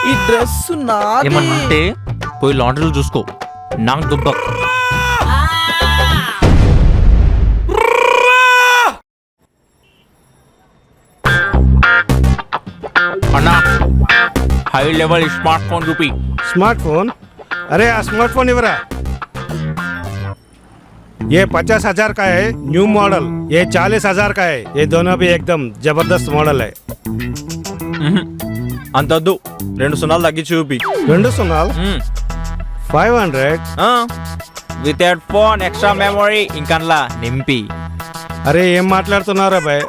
ఈ డ్రెస్ నాది. ఏమన్నంటే పోయి లాండ్రీలు చూసుకో, నాకు దుబ్బ. అన్నా హై లెవెల్ స్మార్ట్ फोन చూపి. स्मार्टफोन? अरे स्मार्टफोन इवरा, ये 50,000 का है न्यू मॉडल, ये 40,000 का है. ये दोनों भी एकदम जबरदस्त मॉडल है. అంత వద్దు, 2 సున్నాలు తగ్గించి చూపి. 2 సున్నాలు 500. With headphone, extra memory ఇంకన్లా నింపి. అరే ఏం మాట్లాడుతున్నారా బాయ్?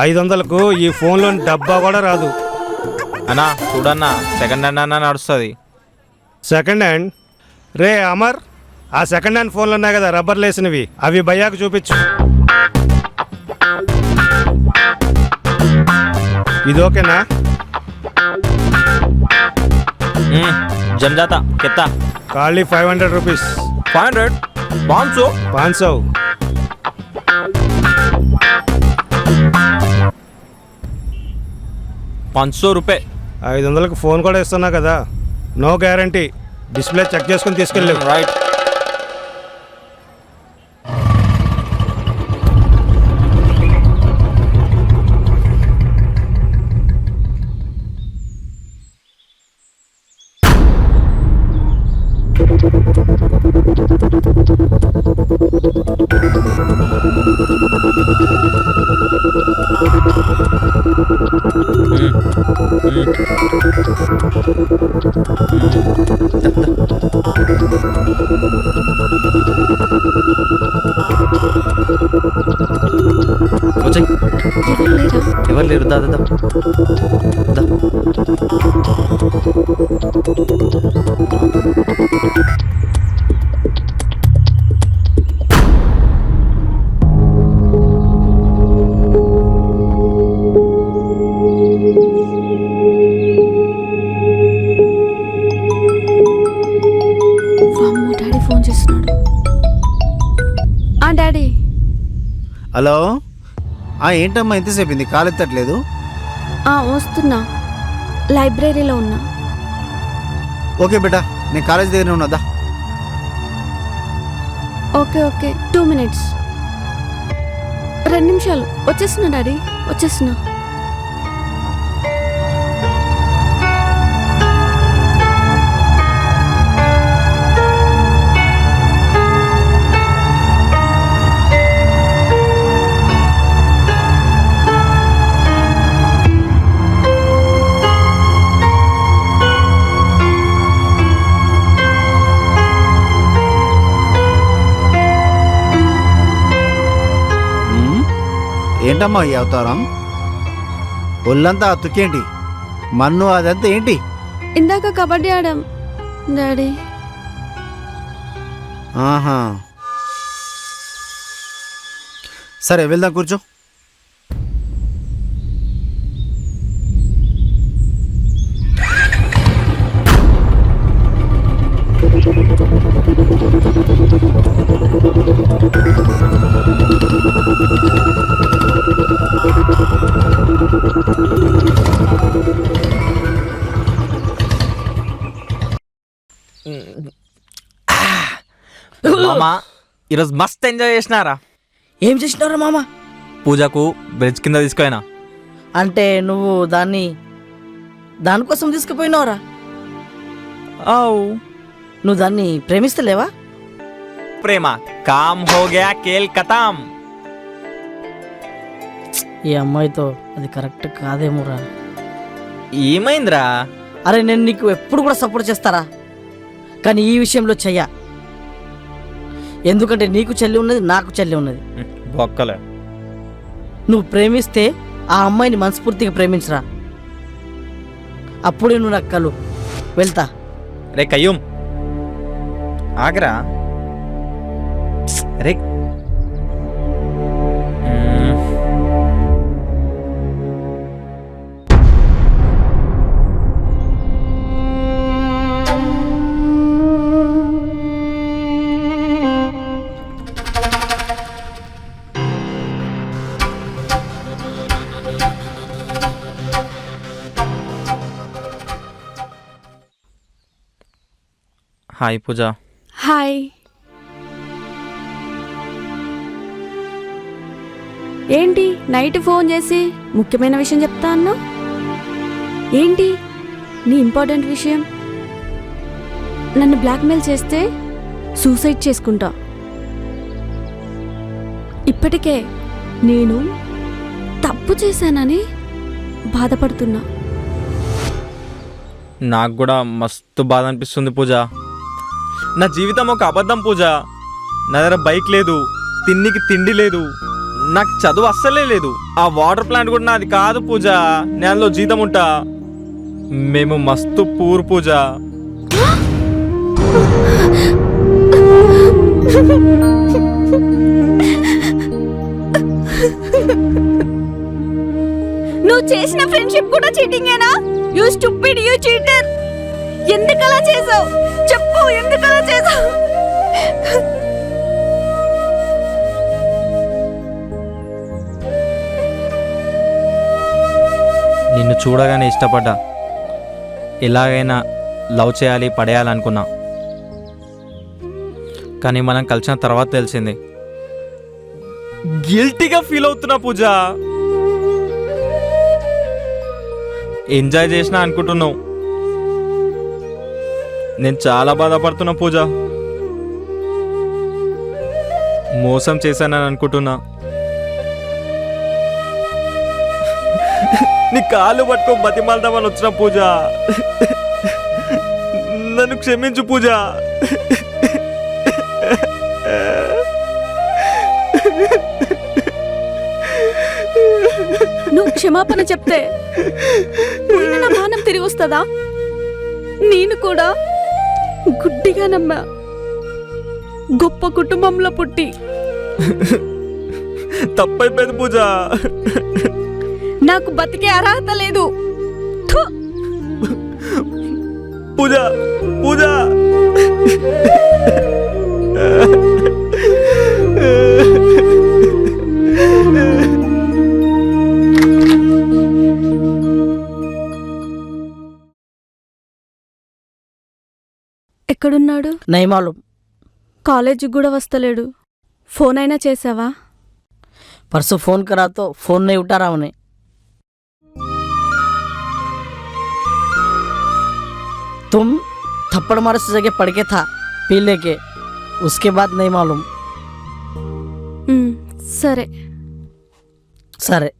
500కు ఈ ఫోన్లో డబ్బా కూడా రాదు. అన్నా చూడన్నా, సెకండ్ హ్యాండ్ అన్నా నడుస్తుంది. Second hand? రే అమర్, ఆ సెకండ్ హ్యాండ్ ఫోన్లు ఉన్నాయి కదా రబ్బర్ లేసినవి, అవి భయ్యాకు చూపించు. ఇది ఓకేనా? జంజాతా కెత్తా ఖాళీ 500 రూపీస్. 500 500 500. 500 రూపాయ. 500కు ఫోన్ కూడా ఇస్తున్నా కదా, నో గ్యారంటీ. డిస్ప్లే చెక్ చేసుకుని తీసుకెళ్ళి. రైట్. ఎవరు లేరు? దా దా దా. డాడీ ఫోన్ చేస్తున్నాడు. డాడీ. హలో, ఏంటమ్మా ఎంతసేపు ఇంది కాల్ ఎత్తట్లేదు? వస్తున్నా, లైబ్రరీలో ఉన్నా. ఓకే బేటా, నేను కాలేజ్ దగ్గర ఉన్నదా? Okay okay, 2 minutes. 2 నిమిషాలు వచ్చేస్తున్నా డాడీ, వచ్చేస్తున్నా. ఏంటమ్మా ఈ అవతారం? ఒళ్ళంతా అతుకేంటి? మన్ను అదంతా ఏంటి? ఇందాక కబడ్డీ ఆడాం డాడీ. ఆహా, సరే వెళ్దాం, కూర్చో. మామా ఈరోజు మస్త్ ఎంజాయ్ చేసినారా? ఏం చేసినారా మామ? పూజకు బ్రిడ్జ్ కింద తీసుకుపోయినా. అంటే నువ్వు దానికోసం తీసుకుపోయినావురా? నువ్వు దాన్ని ప్రేమిస్తలేవా? ప్రేమ కామ్ హో గయా కేల్ కతాం. ఈ అమ్మాయితో అది కరెక్ట్ కాదేమోరా. ఏమైందిరా? అరే నేను నీకు ఎప్పుడు కూడా సపోర్ట్ చేస్తారా, కానీ ఈ విషయంలో చెయ్యా. ఎందుకంటే నీకు చెల్లి ఉన్నది, నాకు చెల్లి ఉన్నది. బొక్కలే. నువ్వు ప్రేమిస్తే ఆ అమ్మాయిని మనస్ఫూర్తిగా ప్రేమించరా, అప్పుడే నువ్వు నాకు కలు. వెళ్తా. రే కయ్యూమ్ ఆగరా. రే హాయ్ పూజ. హాయ్. ఏంటి నైట్ ఫోన్ చేసి ముఖ్యమైన విషయం చెప్తా అన్నావు? ఏంటి నీ ఇంపార్టెంట్ విషయం? నన్ను బ్లాక్మెయిల్ చేస్తే సూసైడ్ చేసుకుంటా. ఇప్పటికే నేను తప్పు చేశానని బాధపడుతున్నా. నాకు కూడా మస్తు బాధ అనిపిస్తుంది పూజ. నా జీవితం ఒక అబద్ధం పూజ. నా దగ్గర బైక్ లేదు, తిండికి తిండి లేదు, నాకు చదువు అస్సలే లేదు. ఆ వాటర్ ప్లాంట్ కూడా నాది కాదు పూజ, నేలలో జీతం ఉంటా. మేము మస్తు పూర్ పూజ. నువ్వు చేసిన ఫ్రెండ్షిప్ కూడా చీటింగేనా? You stupid, you cheater. ఎందుకలా చేసావు చెప్పు, ఎందుకలా చేసావు? నిన్ను చూడగానే ఇష్టపడ్డా. ఎలాగైనా లవ్ చేయాలి, పడేయాలనుకున్నా. కానీ మనం కలిసిన తర్వాత తెలిసింది. గిల్టీగా ఫీల్ అవుతున్నా పూజ. ఎంజాయ్ చేసినా అనుకుంటున్నావు, నేను చాలా బాధపడుతున్నా పూజ. మోసం చేశానని అనుకుంటున్నా. నీ కాళ్ళు పట్టుకో బతిమాలదామని వచ్చిన పూజ. నన్ను క్షమించు పూజ. నువ్వు క్షమాపణ చెప్తే పోయిన నా బాణం తిరిగి వస్తుందా? నేను కూడా గుడ్డిగా నమ్మా. గొప్ప కుటుంబంలో పుట్టి తప్పైపోయింది పూజ. నాకు బతికే అర్హత లేదు. థు. పూజ పూజ ఎక్కడున్నాడు? నైమాలు. కాలేజీకి కూడా వస్తలేడు. ఫోన్ అయినా చేసావా? परसों फोन करा तो फोन नहीं उठा रहा उन्हें। तुम थप्पड़ मारे से जगह पड़ के था पी लेके, उसके बाद नहीं मालूम। सरे सरे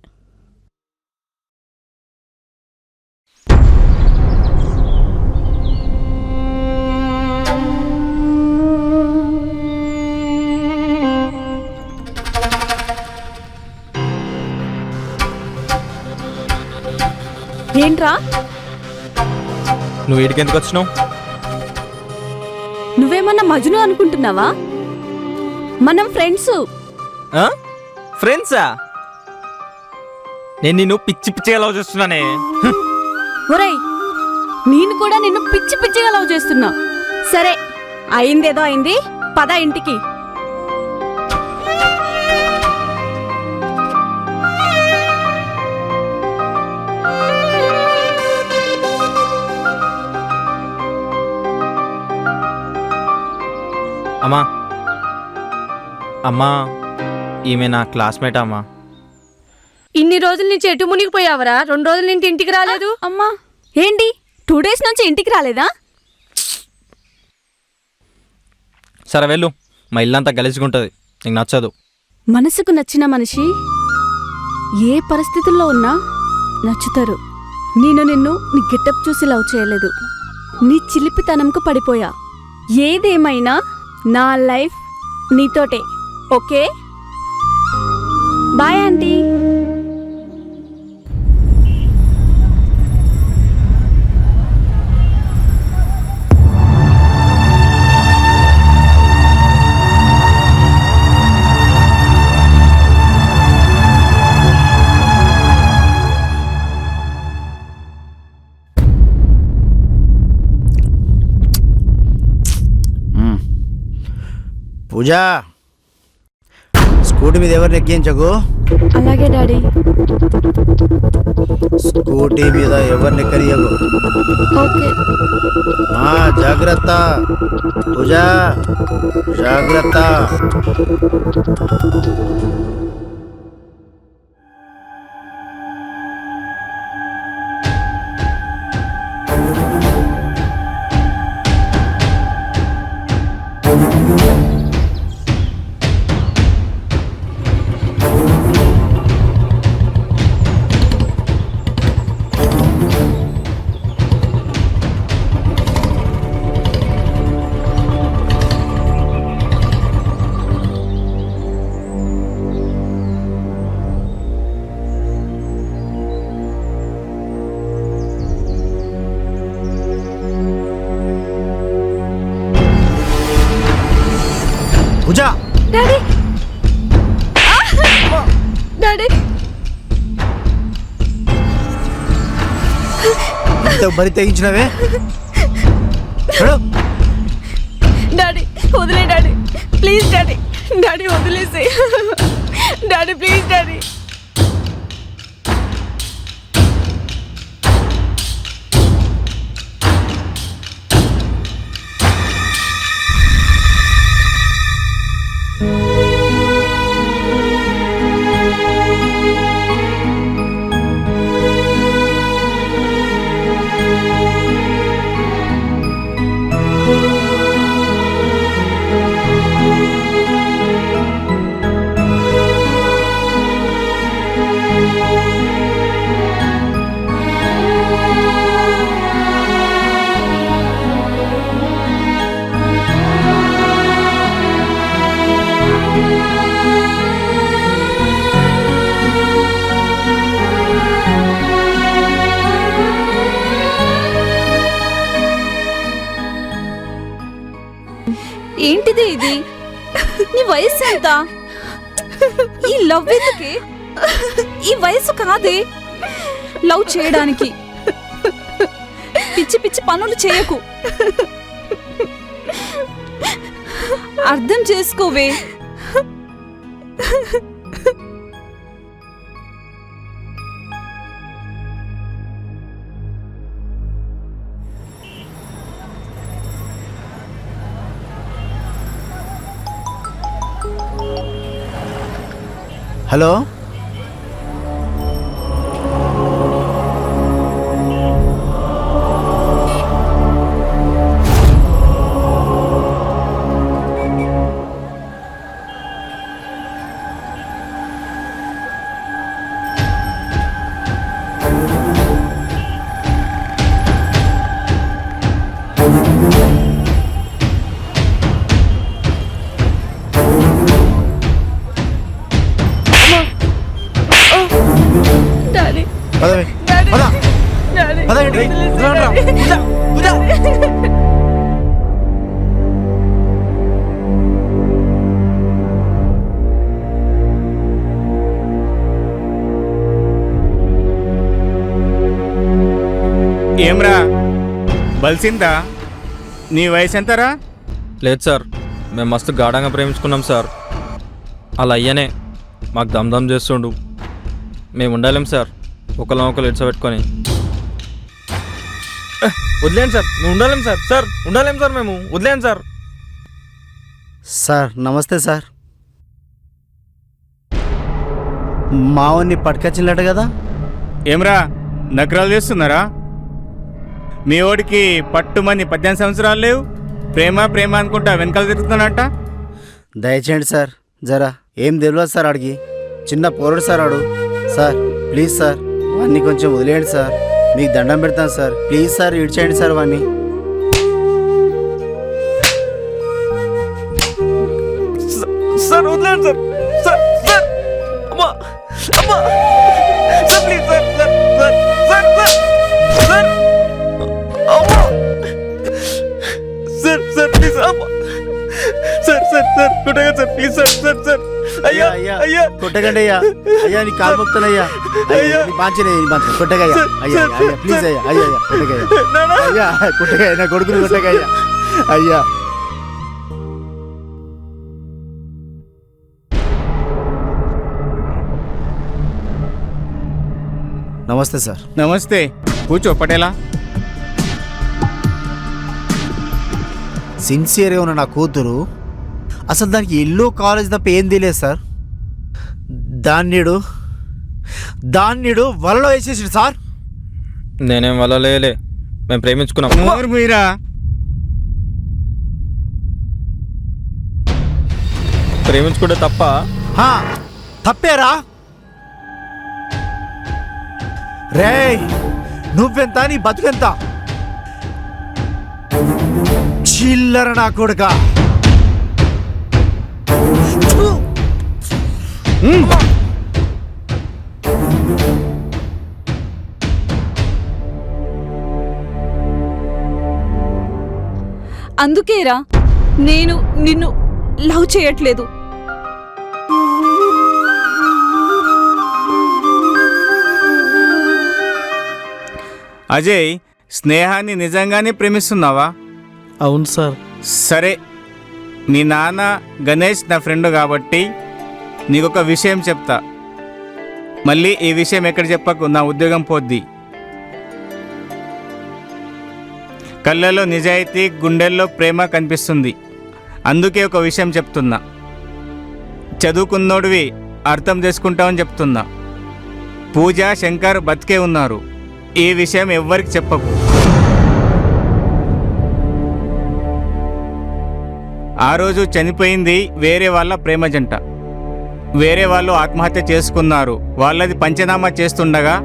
ఏంట్రా? నువ్వు వీడికి ఎందుకు వచ్చినావు? నువ్వేమన్నా మజ్ను అనుకుంటున్నావా? మనం ఫ్రెండ్స్. ఫ్రెండ్సా? నేను నిన్ను పిచ్చి పిచ్చిగా లవ్ చేస్తున్నానే. ఒరేయ్, నేను కూడా నిన్ను పిచ్చి పిచ్చిగా లవ్ చేస్తున్నా. సరే, అయిందేదో అయింది, పద ఇంటికి. అమ్మా అమ్మా, ఈమె నా క్లాస్మేట్ అమ్మా. ఇన్ని రోజుల నుంచి ఎటు మునిగిపోయావరా? 2 రోజుల నుంచి ఇంటికి రాలేదు. అమ్మా ఏంటి 2 డేస్ నుంచి ఇంటికి రాలేదా? సరే వెళ్ళు, మా ఇల్లంతా గలీజుగుంటుంది, నీకు నచ్చదు. మనసుకు నచ్చిన మనిషి ఏ పరిస్థితుల్లో ఉన్నా నచ్చుతారు. నేను నిన్ను నీ గెటప్ చూసి లవ్ చేయలేదు, నీ చిలిపితనంకు పడిపోయా. ఏదేమైనా నా లైఫ్ నీతోటే. Okay, bye aunty. Pooja, scooty మీద ఎవరిని ఎక్కించకు. అలాగే డాడీ. స్కూటీ మీద ఎవరిని ఎక్కనియకు. ఓకే. జాగ్రత్త పూజా, జాగ్రత్త. పూజా, డాడీ డాడీ ఇంత బరి తెగించినవే. డాడీ వదిలే డాడీ, ప్లీజ్ డాడీ. డాడీ వదిలేసి డాడీ, ప్లీజ్ డాడీ. ఏంటిది ఇది? నీ వయసు ఎంత? ఈ లవ్ ఎందుకే? ఈ వయసు కాదే లవ్ చేయడానికి. పిచ్చి పిచ్చి పనులు చేయకు, అర్థం చేసుకోవే. హలో, డాడీ పదవే, పద. పదండి. ఏమ్రా బలిసిందా? నీ వయసు ఎంతరా? లేదు సార్, మేము మస్తు గాఢంగా ప్రేమించుకున్నాం సార్. అలా అయ్యనే మాకు దమ్దమ్ చేస్తుండు. మేము ఉండలేం సార్ ఒకరు ఇడ్చబెట్టుకొని. వదిలేండి సార్, మేము ఉండలేం సార్. సార్ ఉండలేం సార్, మేము వదిలేండి సార్. సార్ నమస్తే సార్. మావన్ని పట్టుకొచ్చినట్ట కదా? ఏమ్రా నగరాలు చేస్తున్నారా? మీ ఓడికి పట్టుమని 18 సంవత్సరాలు లేవు, ప్రేమ ప్రేమ అనుకుంటా వెనకాల తిరుగుతున్నట్ట. దయచేయండి సార్, జరా ఏం తెలియదు సార్. ఆడికి చిన్న పోరడు సార్ ఆడు. సార్ ప్లీజ్ సార్ వాడిని కొంచెం వదిలేయండి సార్, మీకు దండం పెడతాను సార్. ప్లీజ్ సార్ ఇడ్చేయండి సార్ వాడిని. సార్ వదిలేండి సార్. సార్ సార్ అమ్మా అమ్మా sir please sir sir sir sir sir sir అమ్మా సార్ సార్ ప్లీజ్ అమ్మా సార్ సార్ సార్ కొట్టగా sir please sir sir sir అయ్యా అయ్యా కొట్టకండి అయ్యా. అయ్యా నీ కాలు మొక్తానయ్యా. అయ్యా కొట్టగయ్యా. అయ్యా అయ్యా ప్లీజ్ అయ్యా. అయ్యా అయ్యా కొట్టగయ్యా. అయ్యా కొట్టగయ్యా, నా కొడుకుని కొట్టగయ్యా. అయ్యా నమస్తే సార్. నమస్తే, కూర్చో పటేలా. సిన్సియర్గా ఉన్న నా కూతురు అసలు దానికి ఇల్లు కాలేజ్ తప్ప ఏం తెలియదు సార్. దాన్నిడు వలలో వేసేసాడు సార్. నేనేం వల్ల లేలే, మేము ప్రేమించుకున్నాం. మీరా ప్రేమించుకుంటే తప్ప? తప్పేరా? రేయ్ నువ్వెంత, నీ బతుకెంత? చిల్లర నా కొడుక. అందుకేరా నేను నిన్ను లవ్ చేయట్లేదు. అజయ్, స్నేహాన్ని నిజంగానే ప్రేమిస్తున్నావా? అవును సార్. సరే, మీ నాన్న గణేష్ నా ఫ్రెండ్ కాబట్టి నీకొక విషయం చెప్తా. మళ్ళీ ఈ విషయం ఎక్కడ చెప్పకు, నా ఉద్యోగం పోద్ది. కళ్ళలో నిజాయితీ, గుండెల్లో ప్రేమ కనిపిస్తుంది. అందుకే ఒక విషయం చెప్తున్నా. చదువుకున్నోడివి, అర్థం చేసుకుంటావని చెప్తున్నా. పూజ, శంకర్ బతికే ఉన్నారు. ఈ విషయం ఎవ్వరికి చెప్పకు. ఆ రోజు చనిపోయింది వేరే వాళ్ళ ప్రేమ జంట. వేరే వాళ్ళు ఆత్మహత్య చేసుకున్నారు. వాళ్ళది పంచనామా చేస్తుండగా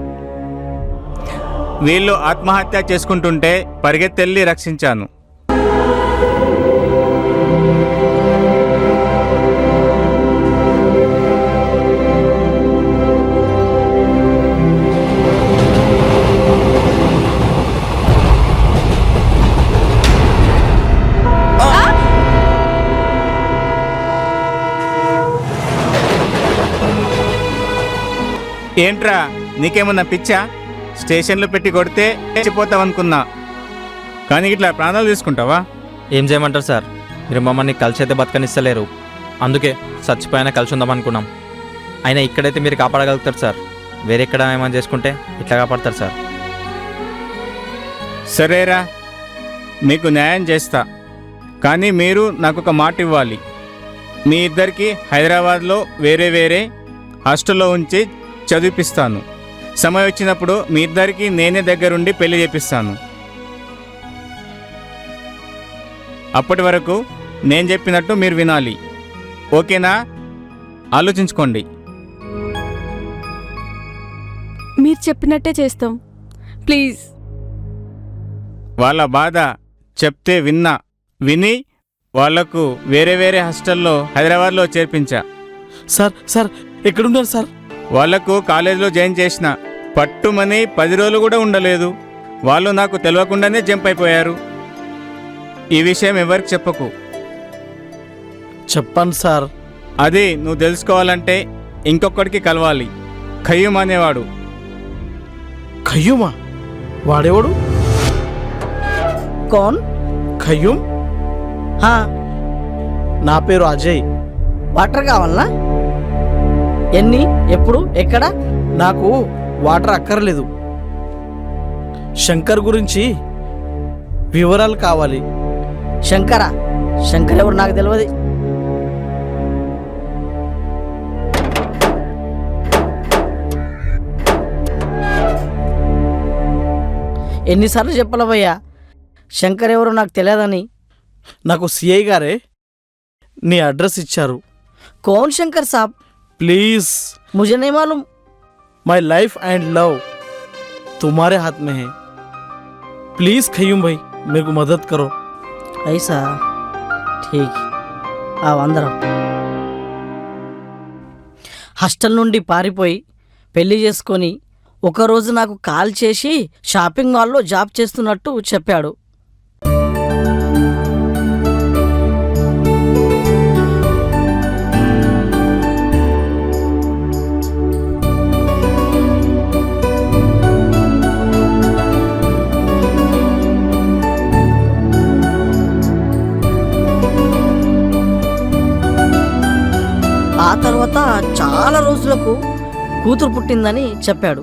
వీళ్ళు ఆత్మహత్య చేసుకుంటుంటే పరిగెత్తెళ్ళి రక్షించాను. ఏంట్రా నీకేమన్నా పిచ్చా? స్టేషన్లో పెట్టి కొడితే చచ్చిపోతావనుకున్నా, కానీ ఇట్లా ప్రాణాలు తీసుకుంటావా? ఏం చేయమంటారు సార్, మీరు మమ్మల్ని కలిసి అయితే బతకనిస్తలేరు. అందుకే చచ్చిపోయినా కలిసి ఉందామనుకున్నాం. అయినా ఇక్కడైతే మీరు కాపాడగలుగుతారు సార్, వేరెక్కడ ఏమైనా చేసుకుంటే ఇట్లా కాపాడతారు సార్. సరేరా, మీకు న్యాయం చేస్తా. కానీ మీరు నాకు ఒక మాట ఇవ్వాలి. మీ ఇద్దరికి హైదరాబాద్లో వేరే వేరే హాస్టల్లో ఉంచి చదివిపిస్తాను. సమయం వచ్చినప్పుడు మీ ఇద్దరికి నేనే దగ్గరుండి పెళ్లి చేపిస్తాను. అప్పటి వరకు నేను చెప్పినట్టు మీరు వినాలి. ఓకేనా? ఆలోచించుకోండి. మీరు చెప్పినట్టే చేస్తాం, ప్లీజ్. వాళ్ళ బాధ చెప్తే విని వాళ్లకు వేరే వేరే హాస్టల్లో హైదరాబాద్లో చేర్పించా. సార్ సార్ ఎక్కడున్నారు సార్? వాళ్లకు కాలేజీలో జాయిన్ చేసిన. పట్టుమని 10 రోజులు కూడా ఉండలేదు. వాళ్ళు నాకు తెలియకుండానే జంప్ అయిపోయారు. ఈ విషయం ఎవరికి చెప్పకు. చెప్పండి సార్. అది నువ్వు తెలుసుకోవాలంటే ఇంకొకడికి కలవాలి. ఖయ్యూమ్ అనేవాడు. ఖయ్యూమా? వాడేవాడు? కౌన్? ఖయ్యూమ్? హా. నా పేరు అజయ్. వాటర్ కావాలనా? ఎన్ని, ఎప్పుడు, ఎక్కడ? నాకు వాటర్ అక్కర్లేదు. శంకర్ గురించి వివరాలు కావాలి. శంకరా? శంకర్ ఎవరు నాకు తెలియదు. ఎన్నిసార్లు చెప్పాలా భయ్యా, శంకర్ ఎవరో నాకు తెలియదని. నాకు సిఐ గారే నీ అడ్రస్ ఇచ్చారు. कौन शंकर साहब? प्लीज मुझे नहीं मालूम. माई लाइफ एंड लव तुम्हारे हाथ में है. प्लीज खयूम भाई मेरे को मदद करो. ऐसा? ठीक. आओ अंदर. హాస్టల్ నుండి పారిపోయి పెళ్లి చేసుకొని ఒకరోజు నాకు కాల్ చేసి షాపింగ్ మాల్లో జాబ్ చేస్తున్నట్టు చెప్పాడు. ఆ తర్వాత చాలా రోజులకు కూతురు పుట్టిందని చెప్పాడు.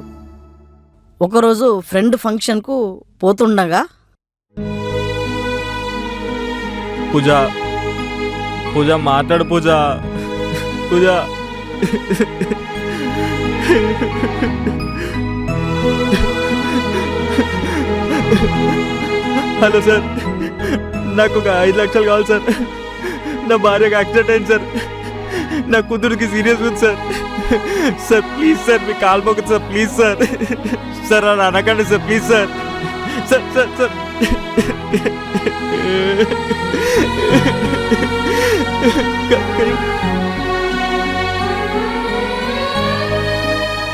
ఒకరోజు ఫ్రెండ్ ఫంక్షన్కు పోతుండగా పూజ పూజ మాట్లాడు పూజ. పూజ హలో సార్, నాకు ఒక 5 లక్షలు కావాలి సార్. నా భార్యకు యాక్సిడెంట్ అయింది సార్. నా కూతురికి సీరియస్ ఉంది సార్. సార్ ప్లీజ్ సార్, మీ కాల్ మొక్కదు సార్, ప్లీజ్ సార్. సార్ అని అనకండి sir, please sir. Sir sir sir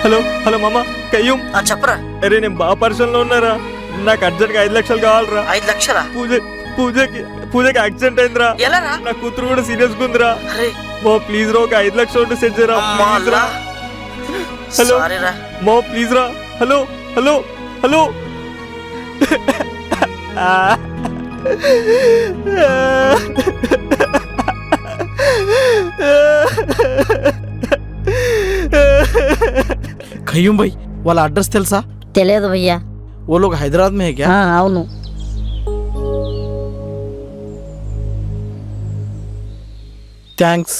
hello hello మామ కయ్యూమ్. చెప్పరా. అరే నేను బాగా పరిశ్రమలో ఉన్నారా, నాకు అర్జెంట్గా 5 లక్షలు కావాలరా. 5 లక్షలా? పూజకి యాక్సిడెంట్ అయిందిరా. ఎలారా? నా కూతురు కూడా సీరియస్ గా ఉందిరా. మో ప్లీజ్ రా, ఒక 5 లక్షలు ఉంటే సెట్ చేయరా. హలో మో ప్లీజ్ రా. హలో హలో హలో खयूम भाई वाला एड्रेस తెలుసా? తెలియదు భయ్యా. वो लोग हैदराबाद में है क्या? అవును. థ్యాంక్స్.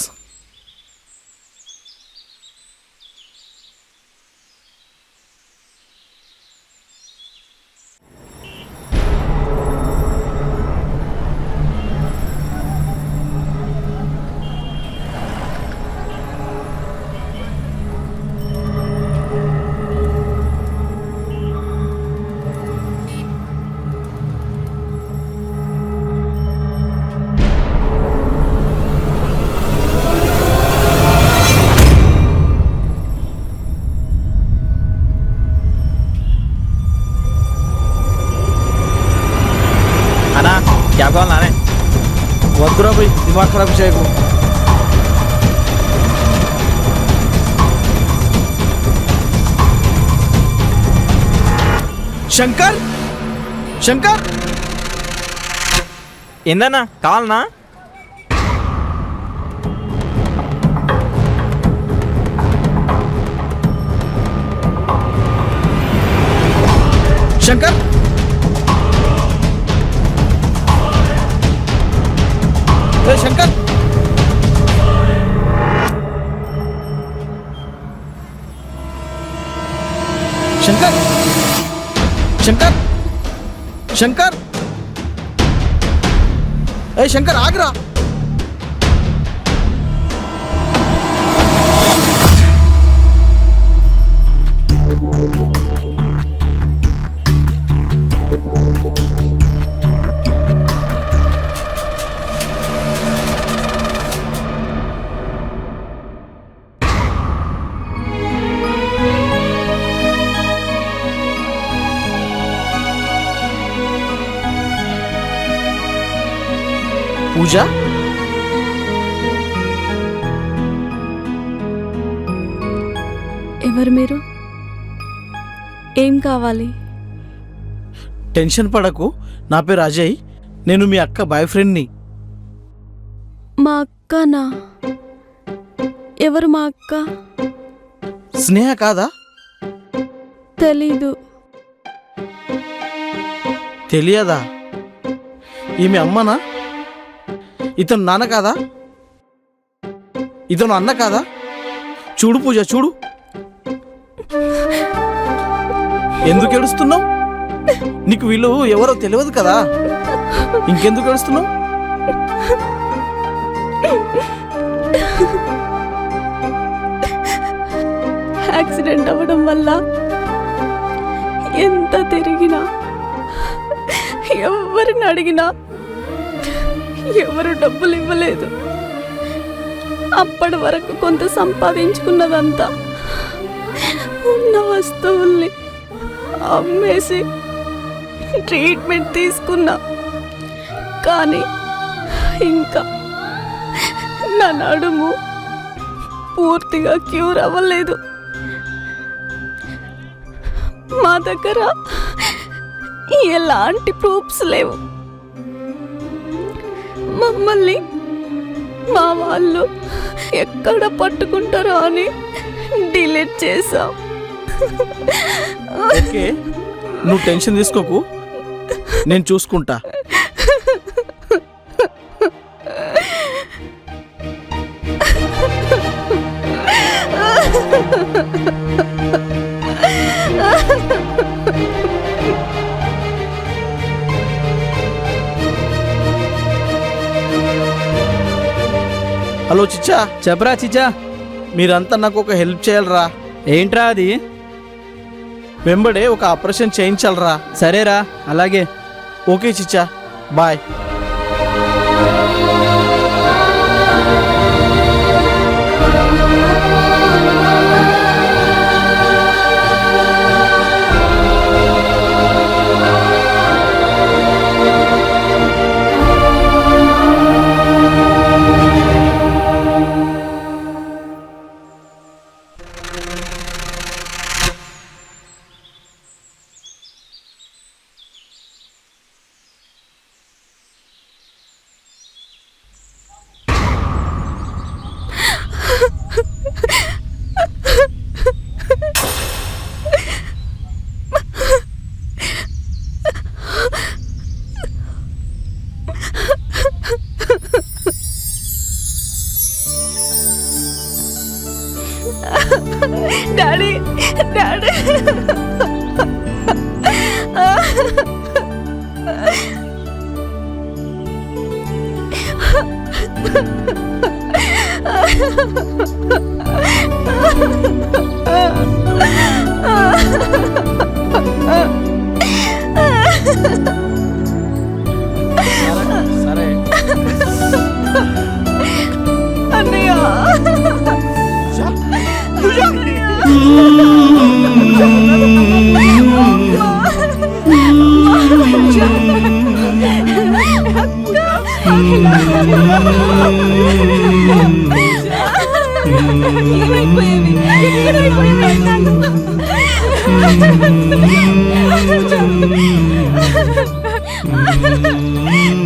क्या कॉल नाने वद्रा भाई दिमाग खराब చేయకు. శంకర్ శంకర్ ఏందన్నా కావాలనా? శంకర్ शंकर शंकर शंकर शंकर ए शंकर आगरा. పూజ, ఎవరు మీరు? ఏం కావాలి? టెన్షన్ పడకు. నా పేరు అజయ్. నేను మీ అక్క బాయ్ ఫ్రెండ్ని. మా అక్కనా? ఎవరు మా అక్క? స్నేహ కాదా? తెలీదు. తెలియదా? ఈమె అమ్మనా? ఇతను నాన్న కాదా? ఇతను అన్న కాదా? చూడు పూజ, చూడు. ఎందుకు ఏడుస్తున్నావు? నీకు వీళ్ళు ఎవరో తెలియదు కదా, ఇంకెందుకు ఏడుస్తున్నావు? యాక్సిడెంట్ అవ్వడం వల్ల ఎంత తిరిగినా, ఎవరిని అడిగినా ఎవరు డబ్బులు ఇవ్వలేదు. అప్పటి వరకు కొంత సంపాదించుకున్నదంతా ఉన్న వస్తువుల్ని అమ్మేసి ట్రీట్మెంట్ తీసుకున్నా. కానీ ఇంకా నా నడుము పూర్తిగా క్యూర్ అవ్వలేదు. మా దగ్గర ఎలాంటి ప్రూఫ్స్ లేవు. మమ్మల్ని మా వాళ్ళు ఎక్కడ పట్టుకుంటారో అని డిలీట్ చేసాం. ఓకే, నువ్వు టెన్షన్ తీసుకోకు, నేను చూసుకుంటా. హలో చిచ్చా. చెప్పరా చిచ్చా. మీరంతా నాకు ఒక హెల్ప్ చేయాలరా. ఏంట్రా అది? వెంబడే ఒక ఆపరేషన్ చేయించాలరా. సరేరా, అలాగే. ఓకే చిచ్చా, బాయ్. Daddy, daddy. సరే. అన్నయ్య,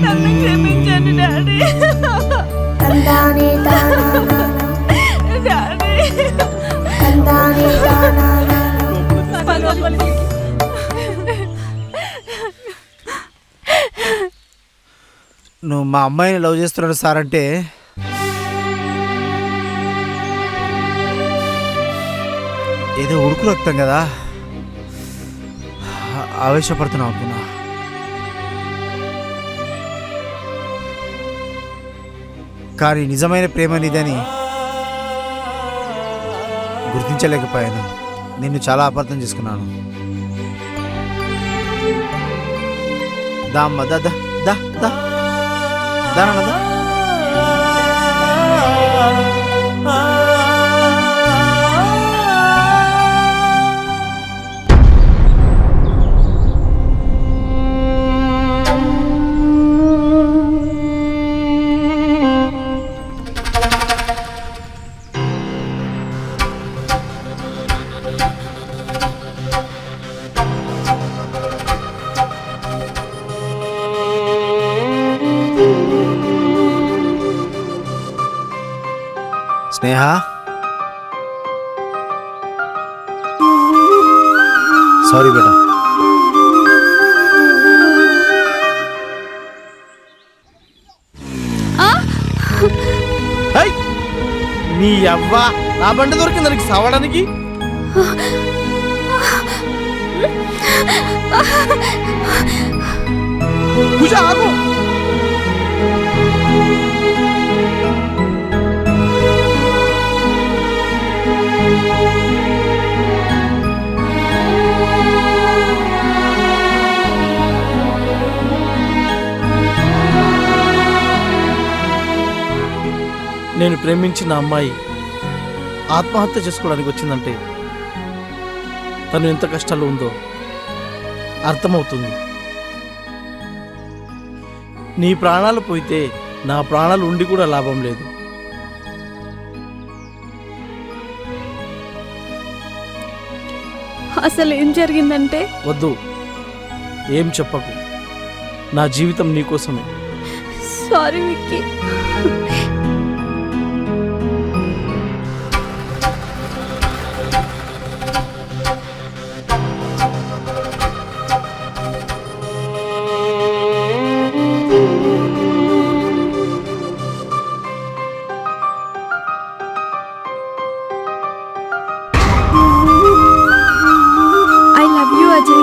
నన్ను క్షమించండి డాడీ. నువ్వు మా అమ్మాయిని లవ్ చేస్తున్నాడు సార్ అంటే ఏదో ఉడుకు రక్తం కదా, ఆవేశపడుతున్నావు అనుకున్నా. కానీ నిజమైన ప్రేమ నీదని గుర్తించలేకపోయాను. నిన్ను చాలా అపార్థం చేసుకున్నాను. దా అమ్మ, దా దా దా దా దా. స్నేహ, సారీ బేటా. నీ అవ్వ నా బండి దొరికింది దానికి సవడానికి. పూజ ఆగు. నేను ప్రేమించిన అమ్మాయి ఆత్మహత్య చేసుకోవడానికి వచ్చిందంటే తను ఎంత కష్టాలు ఉందో అర్థమవుతుంది. నీ ప్రాణాలు పోయితే నా ప్రాణాలు ఉండి కూడా లాభం లేదు. అసలు ఏం జరిగిందంటే? వద్దు, ఏం చెప్పకు. నా జీవితం నీకోసమే. Sorry Vicky. I love you, Ajay.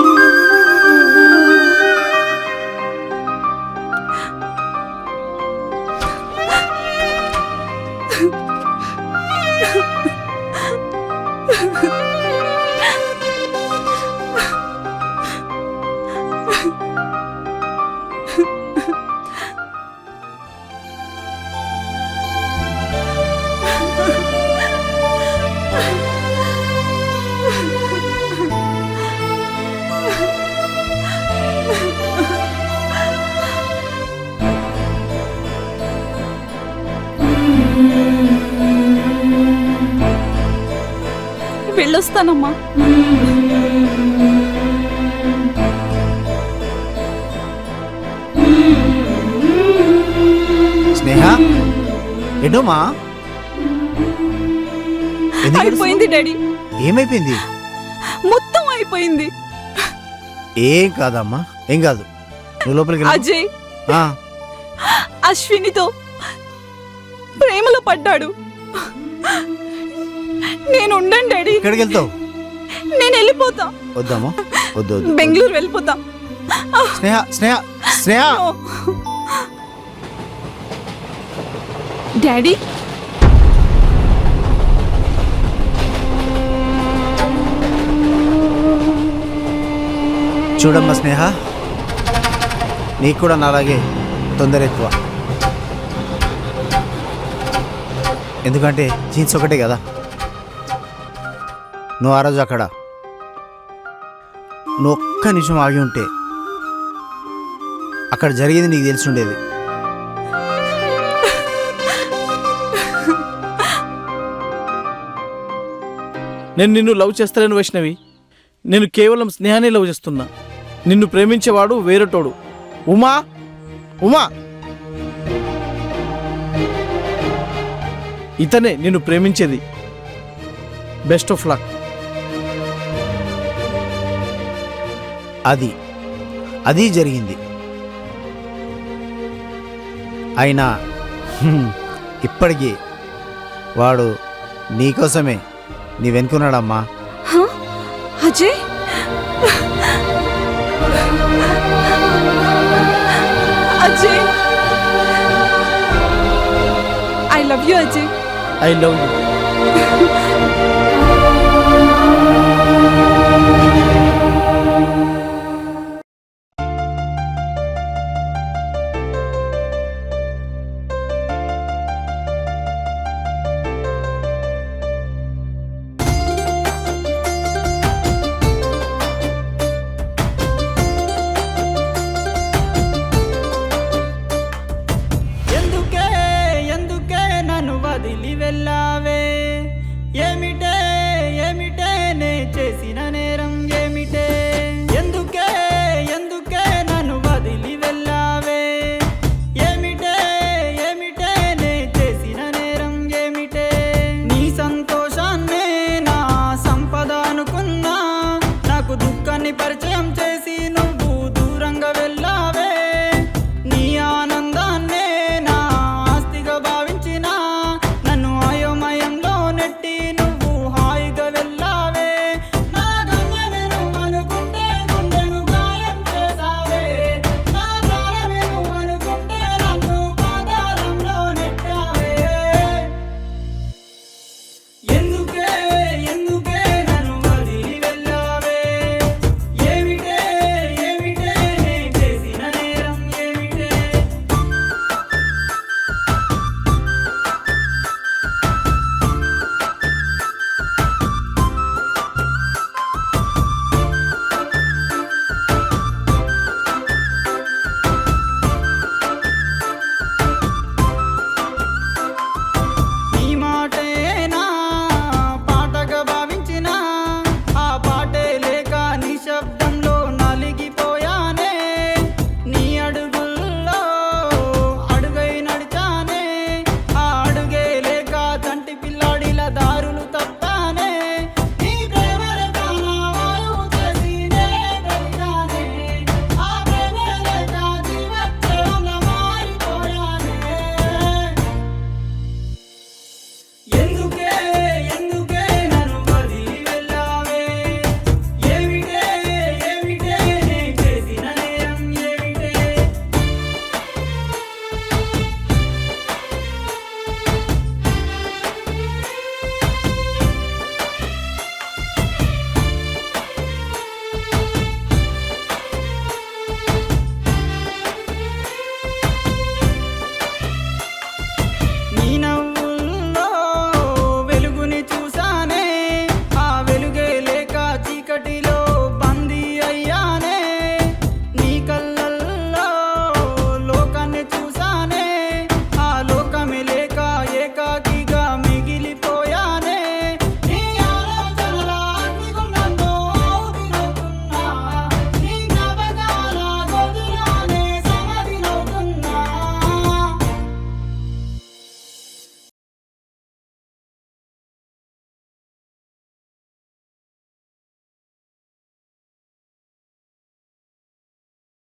వెళ్ళొస్తానమ్మా. స్నేహ, ఏంటోమా? అయిపోయింది డాడీ. ఏమైపోయింది? మొత్తం అయిపోయింది. ఏం కాదమ్మా, ఏం కాదు. నువ్వు లోపలికి వెళ్ళు. అజయ్ ఆ, అశ్వినితో ప్రేమలో పడ్డాడు. నేను ఉండండి డాడీ. ఎక్కడికి వెళ్తావు? నేను వెళ్ళిపోతా. వద్దమ్మా, వద్దు వద్దు. బెంగళూరు వెళ్ళిపోతా. స్నేహ, స్నేహ, స్నేహ. డాడీ, చూడమ్మా స్నేహ, నీకు కూడా నాలాగే తొందర ఎక్కువ. ఎందుకంటే జీన్స్ ఒకటే కదా. నువ్వు ఆ రోజు అక్కడ నువ్వు ఒక్క నిమిషం ఆగి ఉంటే అక్కడ జరిగేది నీకు తెలిసి ఉండేది. నేను నిన్ను లవ్ చేస్తలేను వైష్ణవి. నేను కేవలం స్నేహాన్ని లవ్ చేస్తున్నా. నిన్ను ప్రేమించేవాడు వేరేటోడు. ఉమా, ఉమా, ఇతనే నిన్ను ప్రేమించేది. Best of luck. అది జరిగింది. అయినా ఇప్పటికీ వాడు నీకోసమే నీ వెనుకున్నాడమ్మా. Ajay, Ajay, I love you Ajay. I love you.